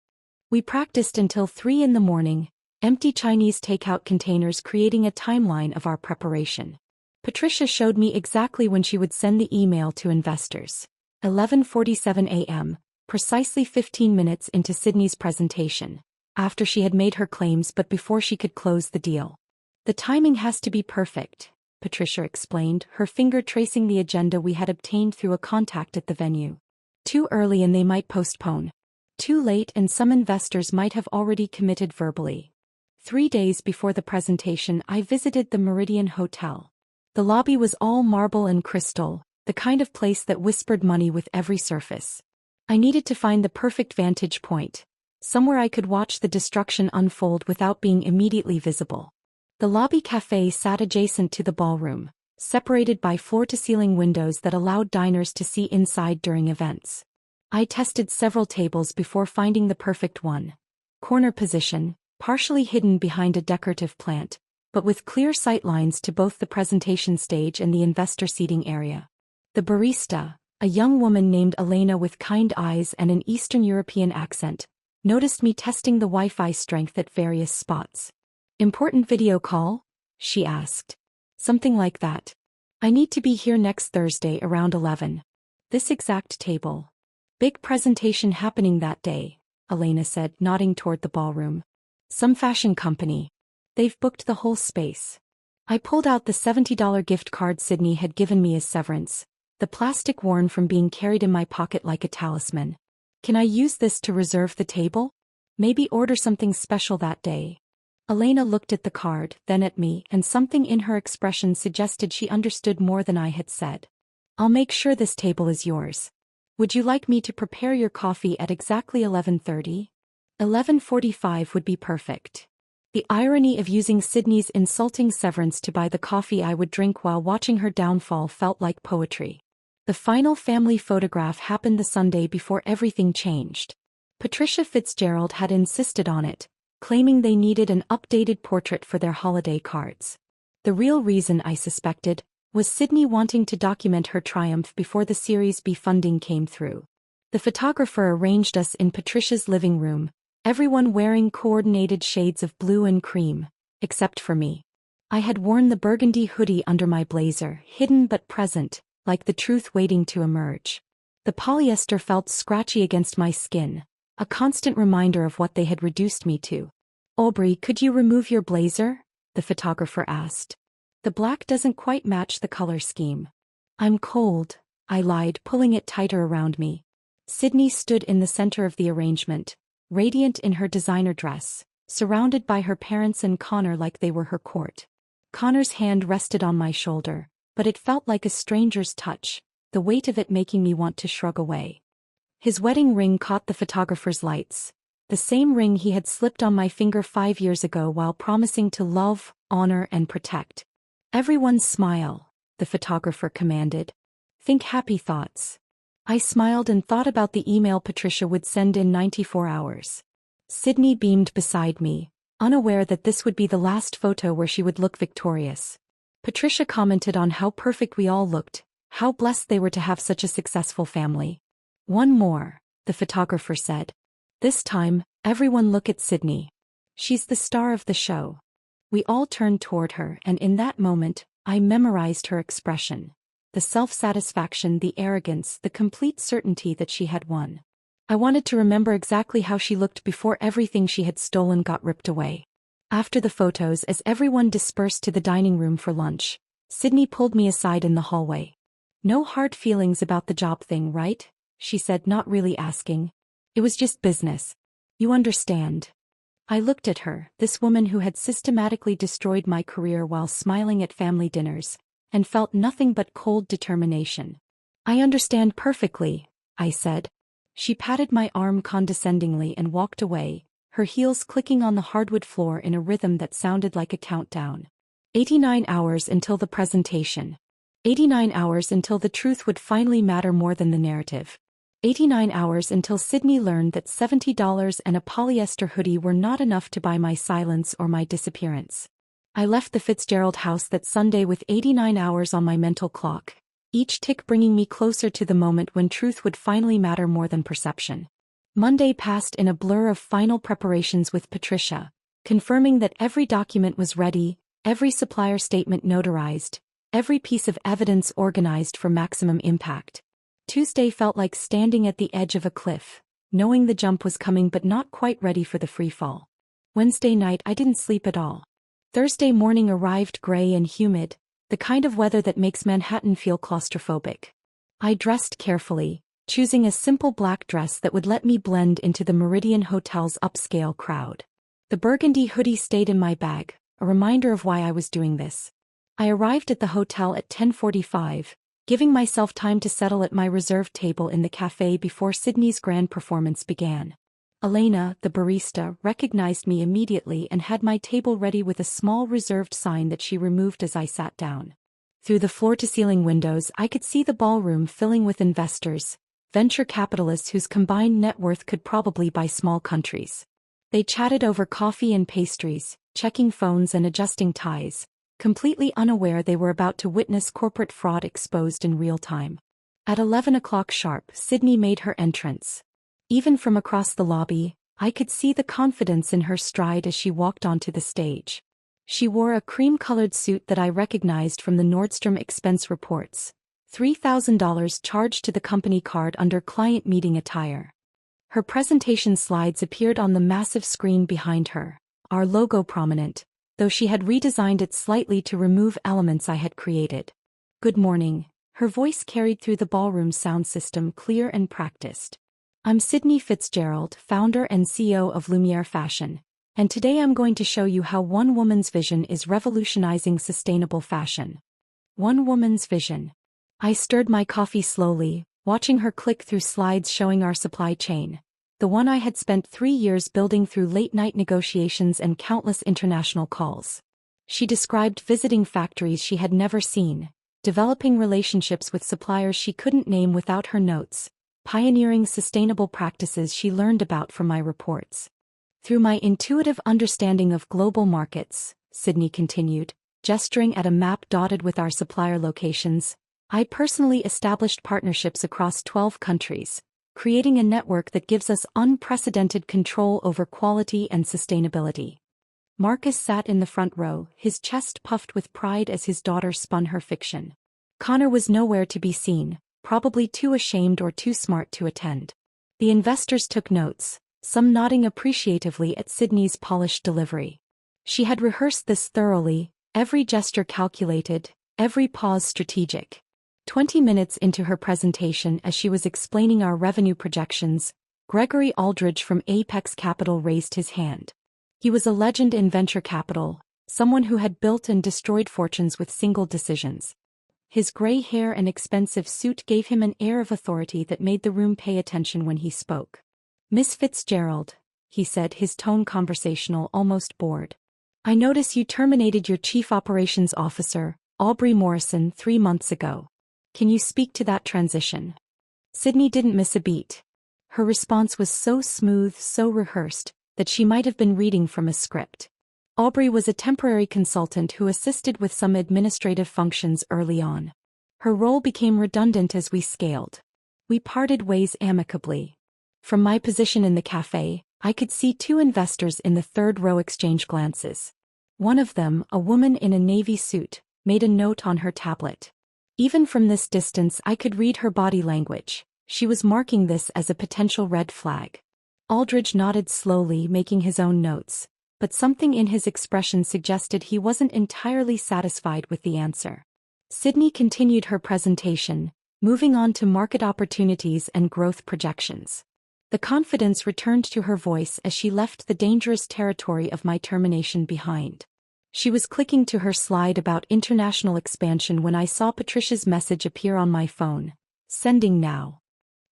We practiced until 3 in the morning, empty Chinese takeout containers creating a timeline of our preparation. Patricia showed me exactly when she would send the email to investors. 11:47 a.m., precisely 15 minutes into Sydney's presentation, after she had made her claims but before she could close the deal. "The timing has to be perfect," Patricia explained, her finger tracing the agenda we had obtained through a contact at the venue. "Too early and they might postpone. Too late and some investors might have already committed verbally." 3 days before the presentation, I visited the Meridian Hotel. The lobby was all marble and crystal, the kind of place that whispered money with every surface. I needed to find the perfect vantage point, somewhere I could watch the destruction unfold without being immediately visible. The lobby cafe sat adjacent to the ballroom, separated by floor-to-ceiling windows that allowed diners to see inside during events. I tested several tables before finding the perfect one. Corner position, partially hidden behind a decorative plant, but with clear sightlines to both the presentation stage and the investor seating area. The barista, a young woman named Elena with kind eyes and an Eastern European accent, noticed me testing the Wi-Fi strength at various spots. "Important video call?" she asked. "Something like that. I need to be here next Thursday around 11. This exact table. Big presentation happening that day." Elena said, nodding toward the ballroom. Some fashion company. They've booked the whole space. I pulled out the $70 gift card Sydney had given me as severance, the plastic worn from being carried in my pocket like a talisman. Can I use this to reserve the table? Maybe order something special that day. Elena looked at the card, then at me, and something in her expression suggested she understood more than I had said. I'll make sure this table is yours. Would you like me to prepare your coffee at exactly 11:30? 11:45 would be perfect. The irony of using Sydney's insulting severance to buy the coffee I would drink while watching her downfall felt like poetry. The final family photograph happened the Sunday before everything changed. Patricia Fitzgerald had insisted on it, claiming they needed an updated portrait for their holiday cards. The real reason, I suspected, was Sydney wanting to document her triumph before the Series B funding came through. The photographer arranged us in Patricia's living room, everyone wearing coordinated shades of blue and cream, except for me. I had worn the burgundy hoodie under my blazer, hidden but present, like the truth waiting to emerge. The polyester felt scratchy against my skin, a constant reminder of what they had reduced me to. Aubrey, could you remove your blazer? The photographer asked. The black doesn't quite match the color scheme. I'm cold, I lied, pulling it tighter around me. Sydney stood in the center of the arrangement, radiant in her designer dress, surrounded by her parents and Connor like they were her court. Connor's hand rested on my shoulder, but it felt like a stranger's touch, the weight of it making me want to shrug away. His wedding ring caught the photographer's lights, the same ring he had slipped on my finger 5 years ago while promising to love, honor, and protect. Everyone smile, the photographer commanded. Think happy thoughts. I smiled and thought about the email Patricia would send in 94 hours. Sydney beamed beside me, unaware that this would be the last photo where she would look victorious. Patricia commented on how perfect we all looked, how blessed they were to have such a successful family. One more, the photographer said. This time, everyone look at Sydney. She's the star of the show. We all turned toward her, and in that moment, I memorized her expression. The self-satisfaction, the arrogance, the complete certainty that she had won. I wanted to remember exactly how she looked before everything she had stolen got ripped away. After the photos, as everyone dispersed to the dining room for lunch, Sydney pulled me aside in the hallway. No hard feelings about the job thing, right? She said, not really asking. It was just business. You understand. I looked at her, this woman who had systematically destroyed my career while smiling at family dinners, and felt nothing but cold determination. I understand perfectly, I said. She patted my arm condescendingly and walked away, her heels clicking on the hardwood floor in a rhythm that sounded like a countdown. 89 hours until the presentation. 89 hours until the truth would finally matter more than the narrative. 89 hours until Sydney learned that $70 and a polyester hoodie were not enough to buy my silence or my disappearance. I left the Fitzgerald house that Sunday with 89 hours on my mental clock, each tick bringing me closer to the moment when truth would finally matter more than perception. Monday passed in a blur of final preparations with Patricia, confirming that every document was ready, every supplier statement notarized, every piece of evidence organized for maximum impact. Tuesday felt like standing at the edge of a cliff, knowing the jump was coming but not quite ready for the free fall. Wednesday night I didn't sleep at all. Thursday morning arrived gray and humid, the kind of weather that makes Manhattan feel claustrophobic. I dressed carefully, choosing a simple black dress that would let me blend into the Meridian Hotel's upscale crowd. The burgundy hoodie stayed in my bag, a reminder of why I was doing this. I arrived at the hotel at 10:45, giving myself time to settle at my reserved table in the cafe before Sydney's grand performance began. Elena, the barista, recognized me immediately and had my table ready with a small reserved sign that she removed as I sat down. Through the floor-to-ceiling windows I could see the ballroom filling with investors, venture capitalists whose combined net worth could probably buy small countries. They chatted over coffee and pastries, checking phones and adjusting ties, completely unaware they were about to witness corporate fraud exposed in real time. At 11 o'clock sharp, Sydney made her entrance. Even from across the lobby, I could see the confidence in her stride as she walked onto the stage. She wore a cream-colored suit that I recognized from the Nordstrom expense reports, $3,000 charged to the company card under client meeting attire. Her presentation slides appeared on the massive screen behind her, our logo prominent, though she had redesigned it slightly to remove elements I had created. "Good morning," her voice carried through the ballroom sound system clear and practiced. "I'm Sydney Fitzgerald, founder and CEO of Lumiere Fashion, and today I'm going to show you how one woman's vision is revolutionizing sustainable fashion." One woman's vision. I stirred my coffee slowly, watching her click through slides showing our supply chain, the one I had spent 3 years building through late-night negotiations and countless international calls. She described visiting factories she had never seen, developing relationships with suppliers she couldn't name without her notes, pioneering sustainable practices she learned about from my reports. "Through my intuitive understanding of global markets," Sydney continued, gesturing at a map dotted with our supplier locations, "I personally established partnerships across 12 countries, creating a network that gives us unprecedented control over quality and sustainability." Marcus sat in the front row, his chest puffed with pride as his daughter spun her fiction. Connor was nowhere to be seen, probably too ashamed or too smart to attend. The investors took notes, some nodding appreciatively at Sydney's polished delivery. She had rehearsed this thoroughly, every gesture calculated, every pause strategic. 20 minutes into her presentation, as she was explaining our revenue projections, Gregory Aldridge from Apex Capital raised his hand. He was a legend in venture capital, someone who had built and destroyed fortunes with single decisions. His gray hair and expensive suit gave him an air of authority that made the room pay attention when he spoke. "Miss Fitzgerald," he said, his tone conversational, almost bored. "I notice you terminated your chief operations officer, Aubrey Morrison, 3 months ago. Can you speak to that transition?" Sydney didn't miss a beat. Her response was so smooth, so rehearsed, that she might have been reading from a script. Aubrey was a temporary consultant who assisted with some administrative functions early on. Her role became redundant as we scaled. We parted ways amicably. From my position in the cafe, I could see 2 investors in the third row exchange glances. One of them, a woman in a navy suit, made a note on her tablet. Even from this distance I could read her body language. She was marking this as a potential red flag. Aldridge nodded slowly, making his own notes, but something in his expression suggested he wasn't entirely satisfied with the answer. Sydney continued her presentation, moving on to market opportunities and growth projections. The confidence returned to her voice as she left the dangerous territory of my termination behind. She was clicking to her slide about international expansion when I saw Patricia's message appear on my phone. "Sending now."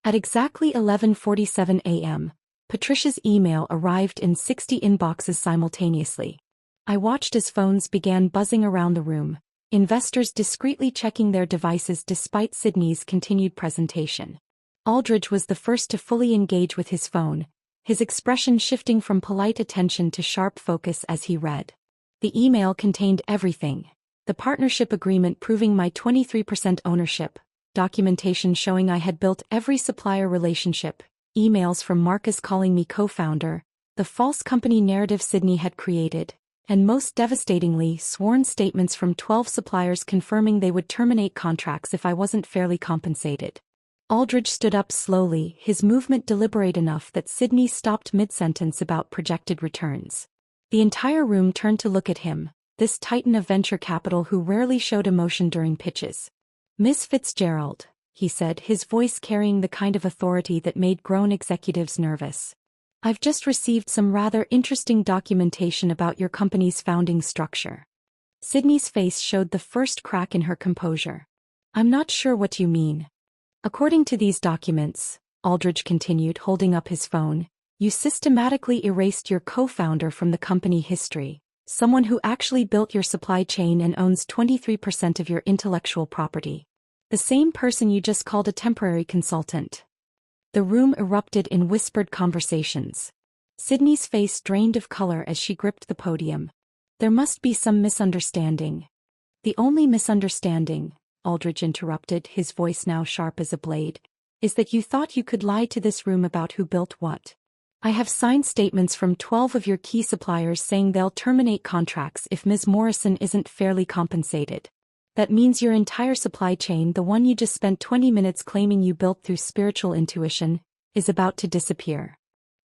At exactly 11:47 a.m., Patricia's email arrived in 60 inboxes simultaneously. I watched as phones began buzzing around the room, investors discreetly checking their devices despite Sydney's continued presentation. Aldridge was the first to fully engage with his phone, his expression shifting from polite attention to sharp focus as he read. The email contained everything: the partnership agreement proving my 23% ownership, documentation showing I had built every supplier relationship, emails from Marcus calling me co-founder, the false company narrative Sydney had created, and most devastatingly, sworn statements from 12 suppliers confirming they would terminate contracts if I wasn't fairly compensated. Aldridge stood up slowly, his movement deliberate enough that Sydney stopped mid-sentence about projected returns. The entire room turned to look at him, this titan of venture capital who rarely showed emotion during pitches. "Miss Fitzgerald," he said, his voice carrying the kind of authority that made grown executives nervous. "I've just received some rather interesting documentation about your company's founding structure." Sydney's face showed the first crack in her composure. "I'm not sure what you mean." "According to these documents," Aldridge continued, holding up his phone, "you systematically erased your co-founder from the company history, someone who actually built your supply chain and owns 23% of your intellectual property. The same person you just called a temporary consultant." The room erupted in whispered conversations. Sydney's face drained of color as she gripped the podium. "There must be some misunderstanding." "The only misunderstanding," Aldridge interrupted, his voice now sharp as a blade, "is that you thought you could lie to this room about who built what. I have signed statements from 12 of your key suppliers saying they'll terminate contracts if Ms. Morrison isn't fairly compensated. That means your entire supply chain, the one you just spent 20 minutes claiming you built through spiritual intuition, is about to disappear.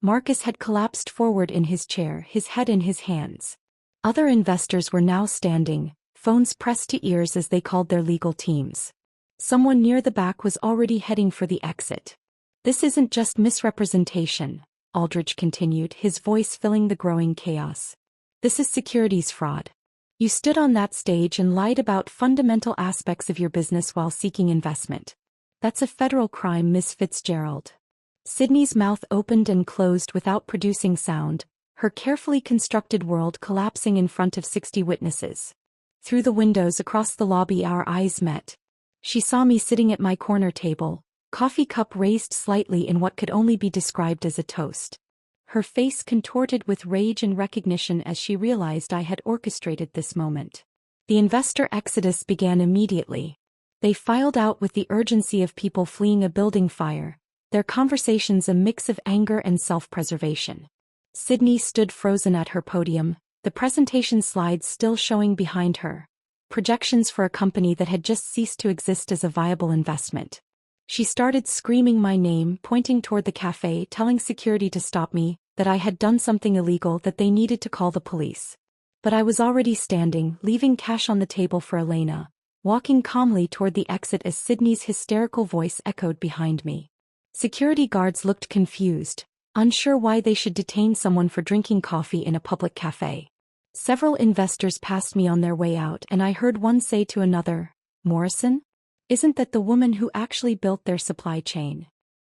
Marcus had collapsed forward in his chair, his head in his hands. Other investors were now standing, phones pressed to ears as they called their legal teams. Someone near the back was already heading for the exit. "This isn't just misrepresentation," Aldridge continued, his voice filling the growing chaos. "This is securities fraud. You stood on that stage and lied about fundamental aspects of your business while seeking investment. That's a federal crime, Miss Fitzgerald." Sydney's mouth opened and closed without producing sound, her carefully constructed world collapsing in front of 60 witnesses. Through the windows across the lobby our eyes met. She saw me sitting at my corner table, coffee cup raised slightly in what could only be described as a toast. Her face contorted with rage and recognition as she realized I had orchestrated this moment. The investor exodus began immediately. They filed out with the urgency of people fleeing a building fire, their conversations a mix of anger and self-preservation. Sydney stood frozen at her podium, the presentation slides still showing behind her. Projections for a company that had just ceased to exist as a viable investment. She started screaming my name, pointing toward the cafe, telling security to stop me, that I had done something illegal, that they needed to call the police. But I was already standing, leaving cash on the table for Elena, walking calmly toward the exit as Sydney's hysterical voice echoed behind me. Security guards looked confused, unsure why they should detain someone for drinking coffee in a public cafe. Several investors passed me on their way out and I heard one say to another, "Morrison? Isn't that the woman who actually built their supply chain?"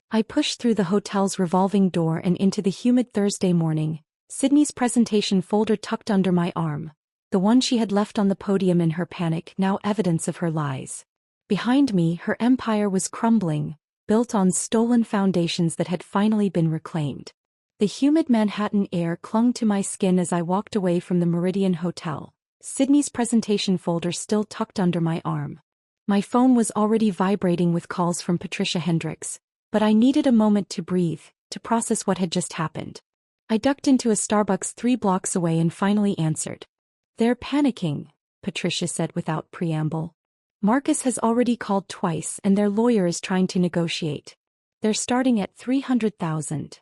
I pushed through the hotel's revolving door and into the humid Thursday morning, Sydney's presentation folder tucked under my arm, the one she had left on the podium in her panic, now evidence of her lies. Behind me, her empire was crumbling, built on stolen foundations that had finally been reclaimed. The humid Manhattan air clung to my skin as I walked away from the Meridian Hotel, Sydney's presentation folder still tucked under my arm. My phone was already vibrating with calls from Patricia Hendricks, but I needed a moment to breathe, to process what had just happened. I ducked into a Starbucks 3 blocks away and finally answered. "They're panicking," Patricia said without preamble. "Marcus has already called twice and their lawyer is trying to negotiate. They're starting at 300,000.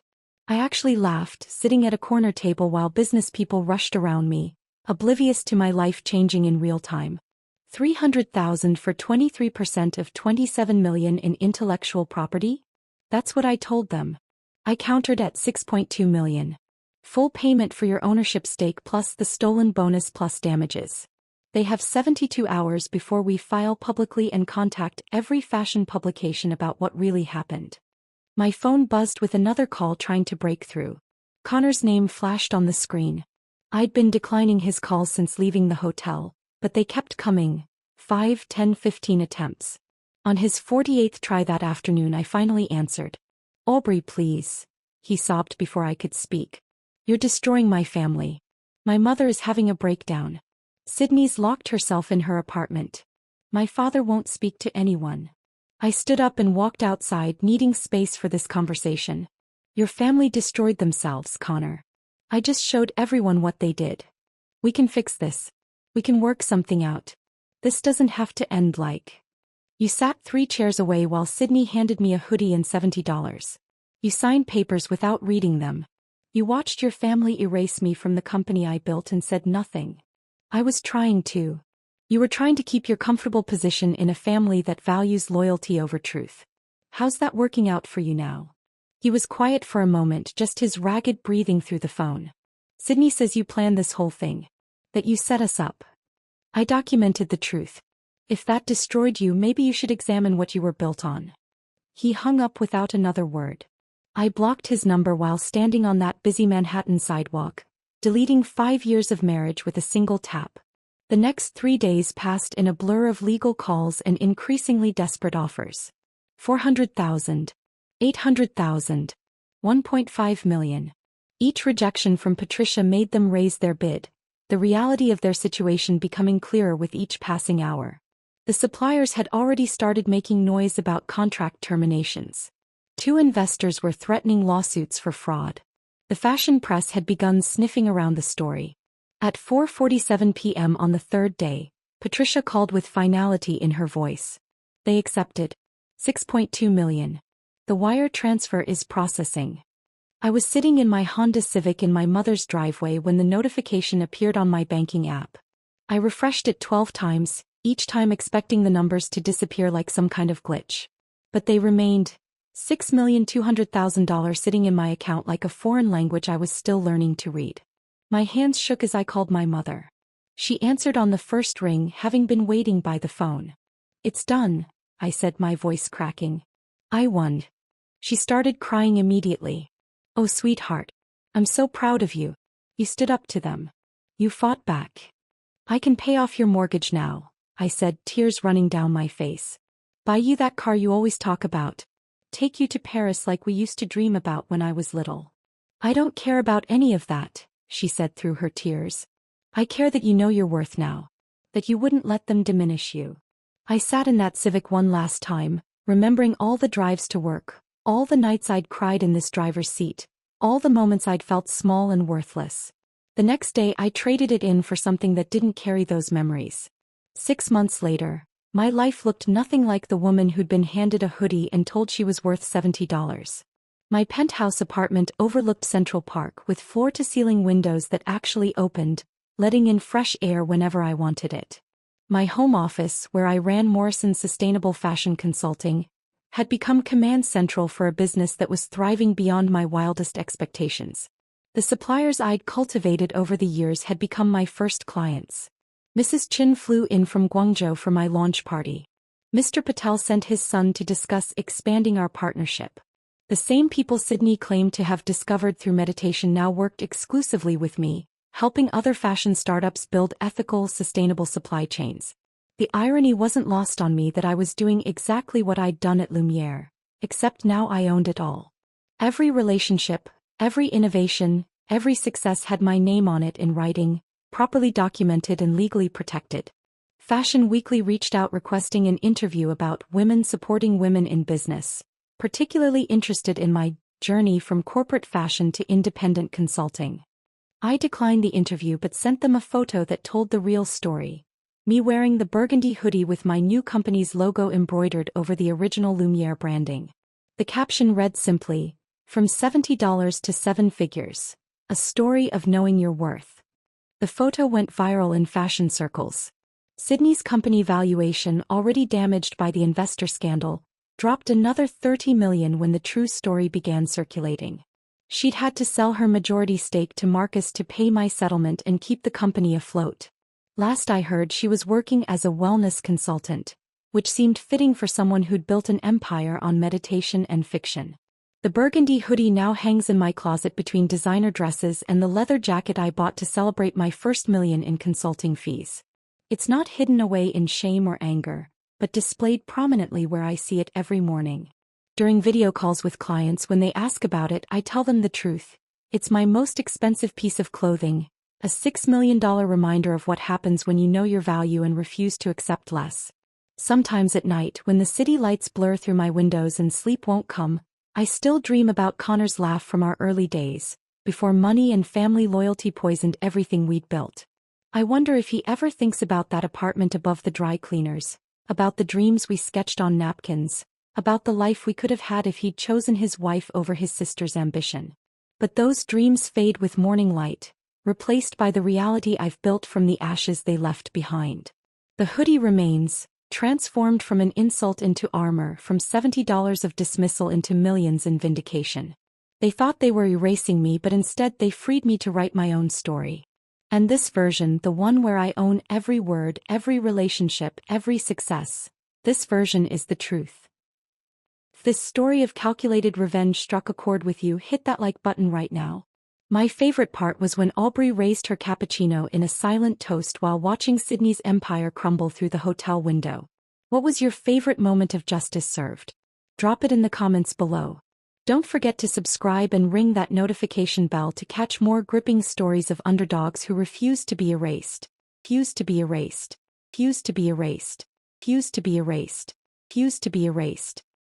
I actually laughed, sitting at a corner table while business people rushed around me, oblivious to my life changing in real time. 300,000 for 23% of 27 million in intellectual property? That's what I told them. I countered at 6.2 million. Full payment for your ownership stake plus the stolen bonus plus damages. They have 72 hours before we file publicly and contact every fashion publication about what really happened." My phone buzzed with another call trying to break through. Connor's name flashed on the screen. I'd been declining his calls since leaving the hotel, but they kept coming. 5, 10, 15 attempts. On his 48th try that afternoon I finally answered. "Aubrey, please," he sobbed before I could speak. "You're destroying my family. My mother is having a breakdown. Sydney's locked herself in her apartment. My father won't speak to anyone." I stood up and walked outside, needing space for this conversation. "Your family destroyed themselves, Connor. I just showed everyone what they did. We can fix this. We can work something out. This doesn't have to end like." You sat 3 chairs away while Sydney handed me a hoodie and $70. You signed papers without reading them. You watched your family erase me from the company I built and said nothing. I was trying to. You were trying to keep your comfortable position in a family that values loyalty over truth. How's that working out for you now? He was quiet for a moment, just his ragged breathing through the phone. "Sydney says you planned this whole thing. That you set us up. I documented the truth. If that destroyed you, maybe you should examine what you were built on." He hung up without another word. I blocked his number while standing on that busy Manhattan sidewalk, deleting 5 years of marriage with a single tap. The next 3 days passed in a blur of legal calls and increasingly desperate offers. 400,000, 800,000, 1.5 million. Each rejection from Patricia made them raise their bid, the reality of their situation becoming clearer with each passing hour. The suppliers had already started making noise about contract terminations. 2 investors were threatening lawsuits for fraud. The fashion press had begun sniffing around the story. At 4:47 p.m. on the 3rd day, Patricia called with finality in her voice. They accepted. 6.2 million. The wire transfer is processing. I was sitting in my Honda Civic in my mother's driveway when the notification appeared on my banking app. I refreshed it 12 times, each time expecting the numbers to disappear like some kind of glitch. But they remained. $6,200,000 sitting in my account like a foreign language I was still learning to read. My hands shook as I called my mother. She answered on the first ring, having been waiting by the phone. "It's done," I said, my voice cracking. "I won." She started crying immediately. "Oh, sweetheart. I'm so proud of you. You stood up to them. You fought back. I can pay off your mortgage now," I said, tears running down my face. "Buy you that car you always talk about. Take you to Paris like we used to dream about when I was little." "I don't care about any of that," she said through her tears. "I care that you know your worth now. That you wouldn't let them diminish you." I sat in that Civic one last time, remembering all the drives to work, all the nights I'd cried in this driver's seat, all the moments I'd felt small and worthless. The next day I traded it in for something that didn't carry those memories. 6 months later, my life looked nothing like the woman who'd been handed a hoodie and told she was worth $70. My penthouse apartment overlooked Central Park with floor-to-ceiling windows that actually opened, letting in fresh air whenever I wanted it. My home office, where I ran Morrison's sustainable fashion consulting, had become command central for a business that was thriving beyond my wildest expectations. The suppliers I'd cultivated over the years had become my first clients. Mrs. Chin flew in from Guangzhou for my launch party. Mr. Patel sent his son to discuss expanding our partnership. The same people Sydney claimed to have discovered through meditation now worked exclusively with me, helping other fashion startups build ethical, sustainable supply chains. The irony wasn't lost on me that I was doing exactly what I'd done at Lumiere, except now I owned it all. Every relationship, every innovation, every success had my name on it in writing, properly documented and legally protected. Fashion Weekly reached out requesting an interview about women supporting women in business, particularly interested in my journey from corporate fashion to independent consulting. I declined the interview but sent them a photo that told the real story. Me wearing the burgundy hoodie with my new company's logo embroidered over the original Lumiere branding. The caption read simply, "From $70 to 7 figures. A story of knowing your worth." The photo went viral in fashion circles. Sydney's company valuation, already damaged by the investor scandal, dropped another $30 million when the true story began circulating. She'd had to sell her majority stake to Marcus to pay my settlement and keep the company afloat. Last I heard, she was working as a wellness consultant, which seemed fitting for someone who'd built an empire on meditation and fiction. The burgundy hoodie now hangs in my closet between designer dresses and the leather jacket I bought to celebrate my first million in consulting fees. It's not hidden away in shame or anger, but displayed prominently where I see it every morning. During video calls with clients, when they ask about it, I tell them the truth. It's my most expensive piece of clothing, a $6 million reminder of what happens when you know your value and refuse to accept less. Sometimes at night, when the city lights blur through my windows and sleep won't come, I still dream about Connor's laugh from our early days, before money and family loyalty poisoned everything we'd built. I wonder if he ever thinks about that apartment above the dry cleaners, about the dreams we sketched on napkins, about the life we could have had if he'd chosen his wife over his sister's ambition. But those dreams fade with morning light, replaced by the reality I've built from the ashes they left behind. The hoodie remains, transformed from an insult into armor, from $70 of dismissal into millions in vindication. They thought they were erasing me, but instead they freed me to write my own story. And this version, the one where I own every word, every relationship, every success, this version is the truth. If this story of calculated revenge struck a chord with you, hit that like button right now. My favorite part was when Aubrey raised her cappuccino in a silent toast while watching Sydney's empire crumble through the hotel window. What was your favorite moment of justice served? Drop it in the comments below. Don't forget to subscribe and ring that notification bell to catch more gripping stories of underdogs who refuse to be erased. Refuse to be erased. Refuse to be erased. Refuse to be erased. Refuse to be erased.